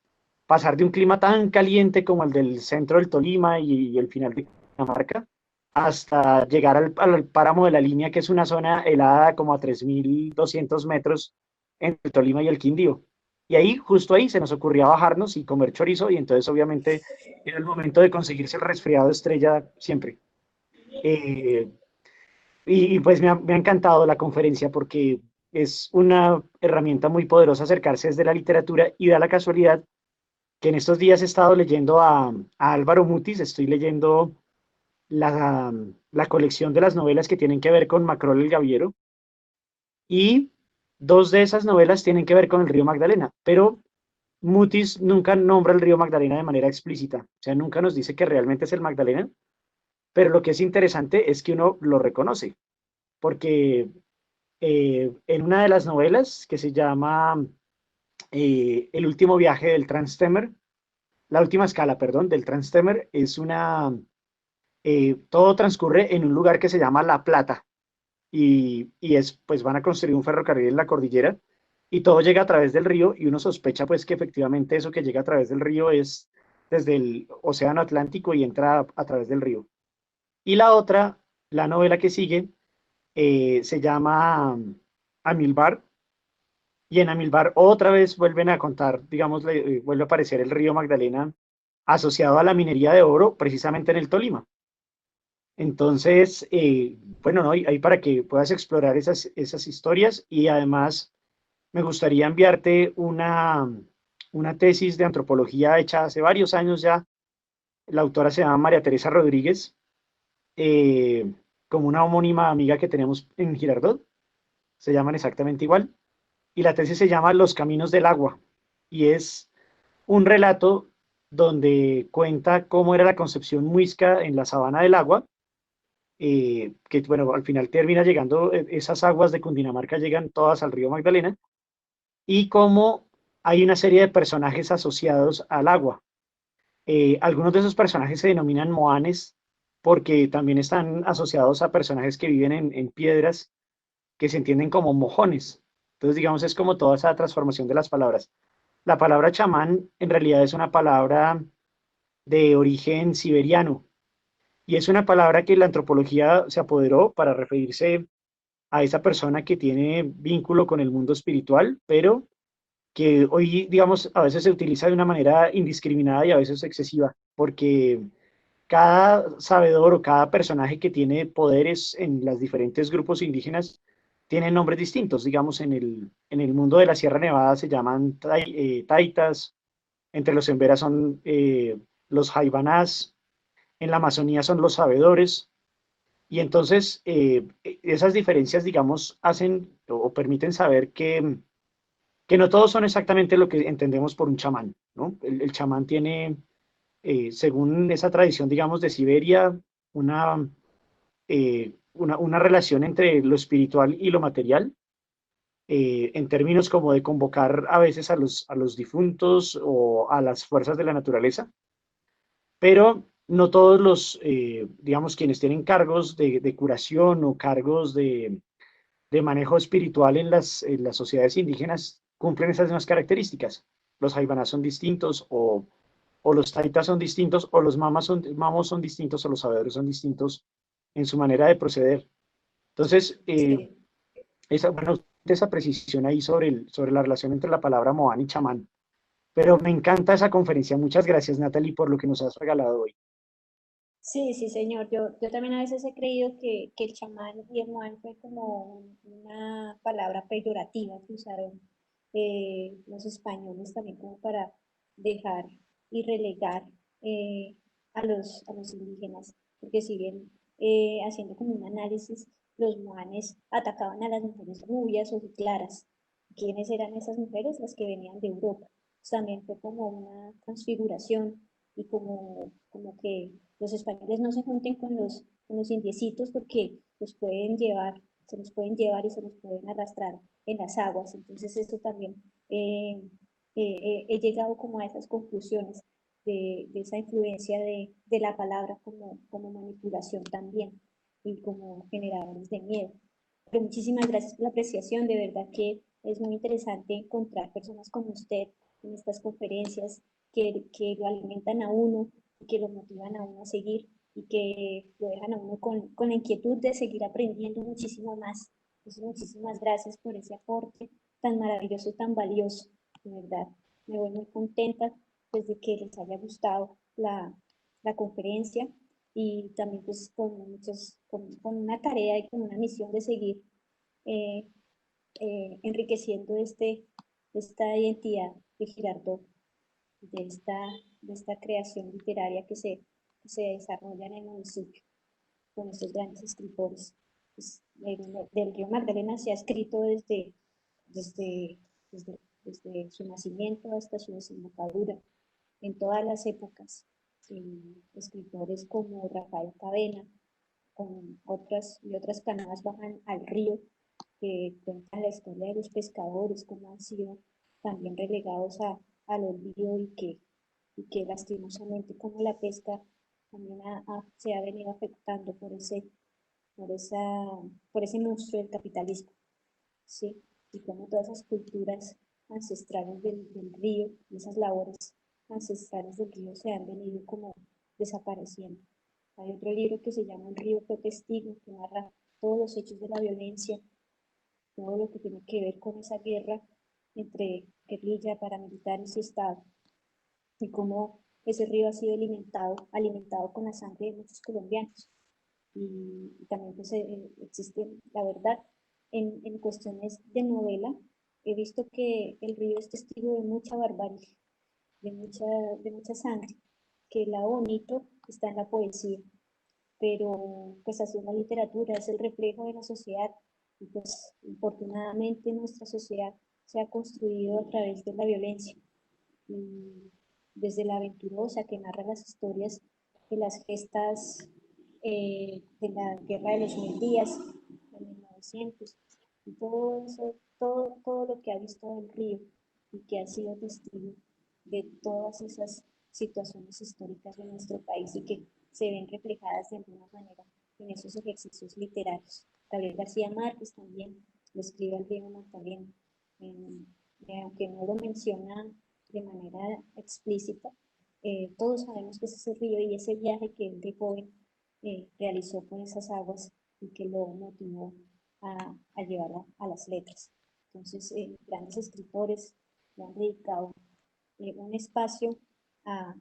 pasar de un clima tan caliente como el del centro del Tolima y el final de Cundinamarca, hasta llegar al páramo de la Línea, que es una zona helada como a 3.200 metros entre el Tolima y el Quindío. Y ahí, justo ahí, se nos ocurría bajarnos y comer chorizo, y entonces obviamente era el momento de conseguirse el resfriado estrella siempre. Eh, pues me ha encantado la conferencia porque es una herramienta muy poderosa acercarse desde la literatura, y da la casualidad que en estos días he estado leyendo a Álvaro Mutis. Estoy leyendo la colección de las novelas que tienen que ver con Macrol el Gaviero, y dos de esas novelas tienen que ver con el río Magdalena, pero Mutis nunca nombra el río Magdalena de manera explícita, o sea, nunca nos dice que realmente es el Magdalena, pero lo que es interesante es que uno lo reconoce, porque en una de las novelas que se llama El último viaje del Transtemer, la última escala, perdón, del Transtemer, todo transcurre en un lugar que se llama La Plata, pues van a construir un ferrocarril en la cordillera, y todo llega a través del río, y uno sospecha pues que efectivamente eso que llega a través del río es desde el Océano Atlántico y entra a través del río. Y la otra, la novela que sigue, se llama Amilbar, y en Amilbar otra vez vuelven a contar, digamos, vuelve a aparecer el río Magdalena asociado a la minería de oro, precisamente en el Tolima. Entonces, bueno, ¿no? Ahí para que puedas explorar esas historias, y además me gustaría enviarte una tesis de antropología hecha hace varios años ya. La autora se llama María Teresa Rodríguez, eh, como una homónima amiga que tenemos en Girardot, se llaman exactamente igual, y la tesis se llama Los Caminos del Agua, y es un relato donde cuenta cómo era la concepción muisca en la sabana del agua, que bueno, al final termina llegando, esas aguas de Cundinamarca llegan todas al río Magdalena, y cómo hay una serie de personajes asociados al agua. Algunos de esos personajes se denominan moanes porque también están asociados a personajes que viven en piedras, que se entienden como mojones. Entonces, digamos, es como toda esa transformación de las palabras. La palabra chamán en realidad es una palabra de origen siberiano, y es una palabra que la antropología se apoderó para referirse a esa persona que tiene vínculo con el mundo espiritual, pero que hoy, digamos, a veces se utiliza de una manera indiscriminada y a veces excesiva, porque cada sabedor o cada personaje que tiene poderes en los diferentes grupos indígenas tiene nombres distintos. Digamos, en el mundo de la Sierra Nevada se llaman taitas, entre los emberas son los jaibanás, en la Amazonía son los sabedores, y entonces esas diferencias, digamos, hacen o permiten saber que no todos son exactamente lo que entendemos por un chamán, ¿no? El chamán tiene, según esa tradición, digamos, de Siberia, una relación entre lo espiritual y lo material, en términos como de convocar a veces a los difuntos o a las fuerzas de la naturaleza, pero no todos digamos, quienes tienen cargos de curación o cargos de manejo espiritual en las sociedades indígenas cumplen esas mismas características. Los jaibanás son distintos, o los taitas son distintos, o los mamos son distintos, o los sabedores son distintos en su manera de proceder. Entonces, Sí. bueno, esa precisión ahí sobre la relación entre la palabra moán y chamán. Pero me encanta esa conferencia. Muchas gracias, Natalie, por lo que nos has regalado hoy. Sí, sí, señor. Yo también a veces he creído que el chamán y el moán fue como una palabra peyorativa que usaron los españoles también como para dejar y relegar eh, a los indígenas. Porque si bien haciendo como un análisis, los moanes atacaban a las mujeres rubias o claras. ¿Quiénes eran esas mujeres? Las que venían de Europa. También fue como una transfiguración y como que los españoles no se junten con los indiecitos porque se los pueden llevar y se los pueden arrastrar en las aguas. Entonces esto también he llegado como a esas conclusiones de esa influencia de la palabra como manipulación también y como generadores de miedo. Pero muchísimas gracias por la apreciación, de verdad que es muy interesante encontrar personas como usted en estas conferencias que lo alimentan a uno, que lo motivan a uno a seguir y que lo dejan a uno con la inquietud de seguir aprendiendo muchísimo más. Entonces, muchísimas gracias por ese aporte tan maravilloso y tan valioso, de verdad. Me voy muy contenta pues, de que les haya gustado la conferencia y también pues con una tarea y con una misión de seguir eh, enriqueciendo esta identidad de Girardot, de esta creación literaria que se desarrolla en el municipio con estos grandes escritores. Pues, del río Magdalena se ha escrito desde, desde su nacimiento hasta su desembocadura, en todas las épocas. Escritores como Rafael Cabena, con otras canoas bajan al río, que cuentan la historia de los pescadores, cómo han sido también relegados al olvido y que lastimosamente como la pesca también se ha venido afectando por, esa, por ese monstruo del capitalismo, ¿sí? Y cómo todas esas culturas ancestrales del río y esas labores ancestrales del río se han venido como desapareciendo. Hay otro libro que se llama El río fue testigo, que narra todos los hechos de la violencia, todo lo que tiene que ver con esa guerra entre guerrilla, paramilitares y Estado, y cómo ese río ha sido alimentado con la sangre de muchos colombianos. Y también pues, existe, la verdad, en cuestiones de novela, he visto que el río es testigo de mucha barbarie, de mucha sangre, que el lado bonito está en la poesía, pero pues así la literatura es el reflejo de la sociedad y pues infortunadamente nuestra sociedad se ha construido a través de la violencia, y desde la aventurosa que narra las historias de las gestas de la Guerra de los Mil Días, de 1900, y todo eso, todo lo que ha visto el río y que ha sido testigo de todas esas situaciones históricas de nuestro país y que se ven reflejadas de alguna manera en esos ejercicios literarios. Gabriel García Márquez también lo escribe al río Magdalena, aunque no lo menciona de manera explícita, todos sabemos que es ese río y ese viaje que él de joven realizó por esas aguas y que lo motivó a llevarla a las letras. Entonces, grandes escritores le han dedicado un espacio a,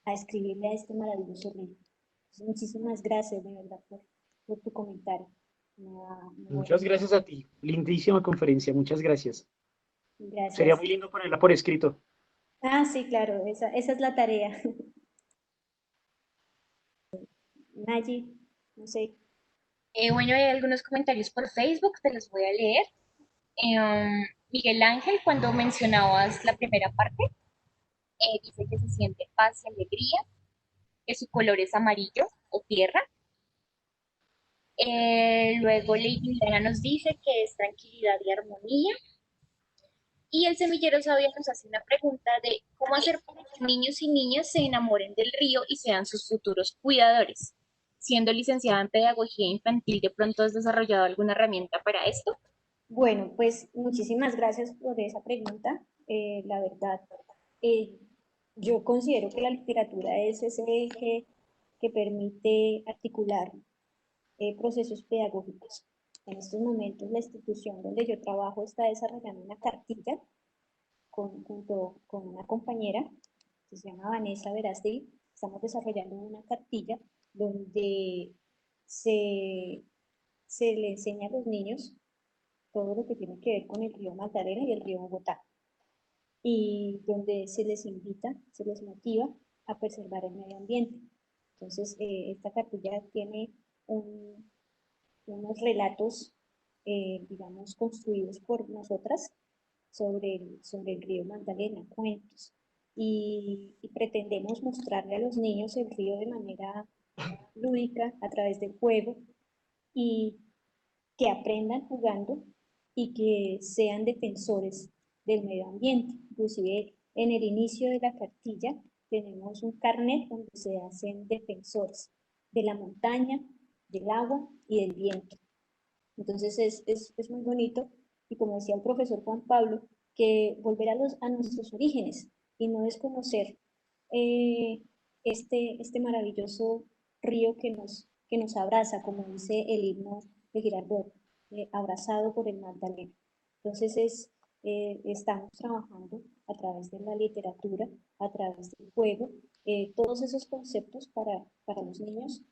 a escribirle a este maravilloso río. Entonces, muchísimas gracias de verdad por tu comentario. Muchas gracias a ti. Lindísima conferencia, muchas gracias. Sería Gracias. muy lindo ponerla por escrito. Ah, sí, claro, esa es la tarea. Nayi, no sé. Bueno, hay algunos comentarios por Facebook, te los voy a leer. Miguel Ángel, cuando mencionabas la primera parte, dice que se siente paz y alegría, que su color es amarillo o tierra. Luego Lady Milena nos dice que es tranquilidad y armonía. Y el semillero sabio nos hace una pregunta de cómo hacer para que niños y niñas se enamoren del río y sean sus futuros cuidadores. Siendo licenciada en pedagogía infantil, ¿de pronto has desarrollado alguna herramienta para esto? Bueno, pues muchísimas gracias por esa pregunta. La verdad, eh, yo considero que la literatura es ese eje que permite articular procesos pedagógicos. En estos momentos, la institución donde yo trabajo está desarrollando una cartilla junto con una compañera que se llama Vanessa Verástegui. Estamos desarrollando una cartilla donde se, se le enseña a los niños todo lo que tiene que ver con el río Magdalena y el río Bogotá, y donde se les invita, se les motiva a preservar el medio ambiente. Entonces, esta cartilla tiene unos relatos, digamos, construidos por nosotras sobre el río Magdalena, cuentos, y pretendemos mostrarle a los niños el río de manera lúdica, a través del juego, y que aprendan jugando y que sean defensores del medio ambiente. Inclusive en el inicio de la cartilla tenemos un carnet donde se hacen defensores de la montaña, del agua y del viento. Entonces es muy bonito y como decía el profesor Juan Pablo, que volver a nuestros orígenes y no desconocer eh, este maravilloso río que nos abraza, como dice el himno de Girardot, abrazado por el Magdalena. Entonces estamos trabajando a través de la literatura, a través del juego, todos esos conceptos para los niños.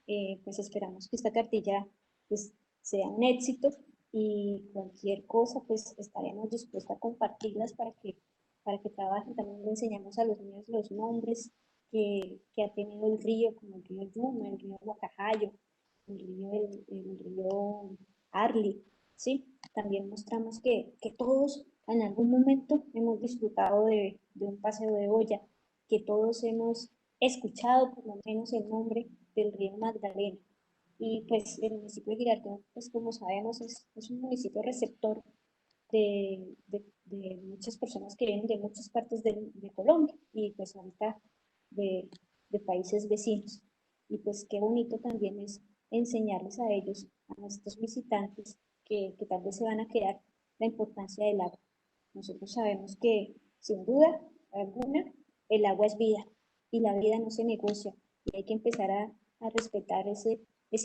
Pues esperamos que esta cartilla pues, sea un éxito y cualquier cosa pues estaremos dispuestos a compartirlas para que trabajen. También le enseñamos a los niños los nombres que ha tenido el río, como el río Yuma, el río Guacajayo, el río Arli, ¿sí? También mostramos que todos en algún momento hemos disfrutado de un paseo de olla, que todos hemos escuchado por lo menos el nombre del río Magdalena. Y pues el municipio de Girardot, pues como sabemos, es un municipio receptor de muchas personas que vienen de muchas partes de Colombia y pues ahorita de, de países vecinos. Y pues qué bonito también es enseñarles a ellos, a nuestros visitantes que tal vez se van a quedar, la importancia del agua. Nosotros sabemos que sin duda alguna el agua es vida y la vida no se negocia y hay que empezar a respetar ese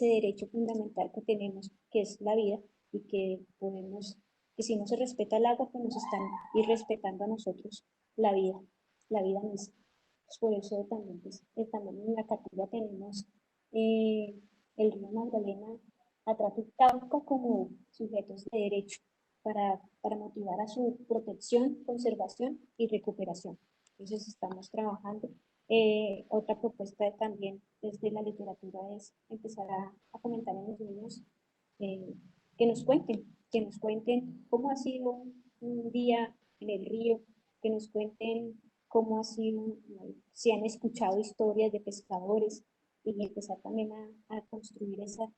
derecho fundamental que tenemos, que es la vida y que podemos, que si no se respeta el agua, pues nos están irrespetando a nosotros la vida misma. Pues por eso también, pues, también en la capilla tenemos eh, el río Magdalena, Atrato y Cauca como sujetos de derecho para motivar a su protección, conservación y recuperación. Entonces estamos trabajando. Otra propuesta también desde la literatura es empezar a comentar en los niños eh, que nos cuenten cómo ha sido un día en el río, que nos cuenten cómo ha sido, si han escuchado historias de pescadores y empezar también a construir esa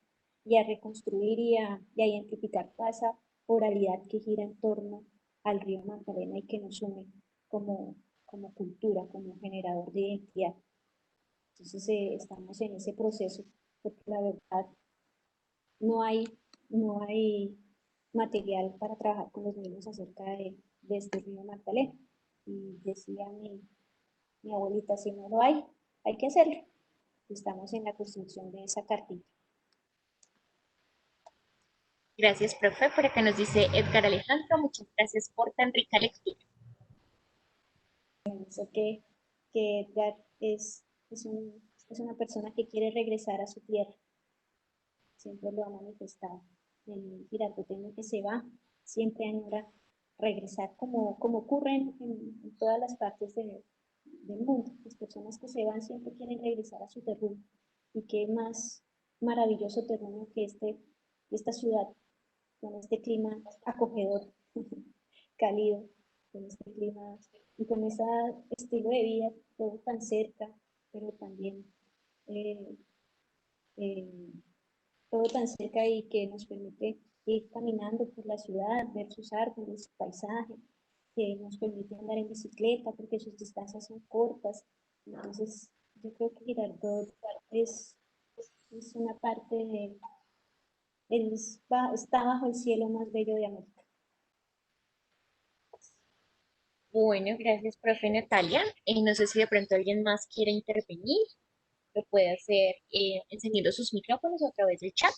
y a reconstruir y a identificar toda esa oralidad que gira en torno al río Magdalena y que nos une como, como cultura, como generador de identidad. Entonces estamos en ese proceso porque la verdad no hay, no hay material para trabajar con los niños acerca de este río Magdalena. Y decía mi abuelita, si no lo hay que hacerlo. Estamos en la construcción de esa cartita. Gracias, profe. Por acá nos dice Edgar Alejandro, muchas gracias por tan rica lectura. Sé que Edgar es una persona que quiere regresar a su tierra. Siempre lo ha manifestado. El giracoteño que se va siempre añora regresar, como ocurre en todas las partes del mundo. Las personas que se van siempre quieren regresar a su terruño. Y qué más maravilloso terruño que esta ciudad, con este clima acogedor, cálido, con este clima y con ese estilo de vida, todo tan cerca, pero también eh, eh, todo tan cerca y que nos permite ir caminando por la ciudad, ver sus árboles, su paisaje, que nos permite andar en bicicleta porque sus distancias son cortas. Entonces, yo creo que Girardot es, es una parte de, está bajo el cielo más bello de América. Bueno, gracias, profe Natalia. No sé si de pronto alguien más quiere intervenir. Lo puede hacer encendiendo sus micrófonos o a través del chat.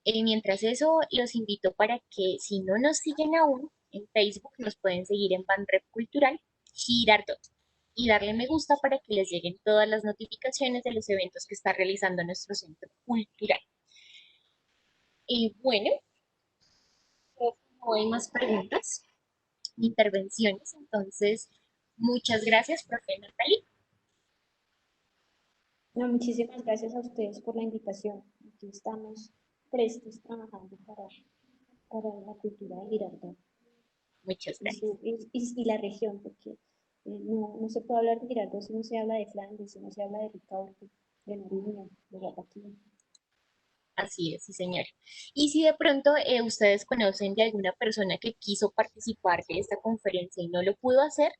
Mientras eso, los invito para que si no nos siguen aún en Facebook, nos pueden seguir en Banrep Cultural Girardot y darle me gusta para que les lleguen todas las notificaciones de los eventos que está realizando nuestro centro cultural. Bueno, no hay más preguntas, intervenciones, entonces muchas gracias, profe Natalie. No, muchísimas gracias a ustedes por la invitación. Aquí estamos prestos trabajando para la cultura de Girardot Muchas gracias. y la región, porque no se puede hablar de Girardot si no se habla de Flandes, si no se habla de Ricaurte, de Nariño, de Guayaquil. Así es, sí, señor. Y si de pronto ustedes conocen de alguna persona que quiso participar de esta conferencia y no lo pudo hacer,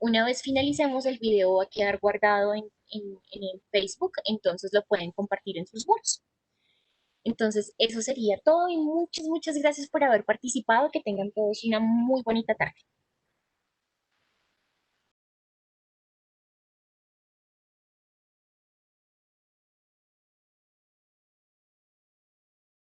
una vez finalicemos el video va a quedar guardado en el Facebook, entonces lo pueden compartir en sus muros. Entonces, eso sería todo y muchas, muchas gracias por haber participado. Que tengan todos una muy bonita tarde.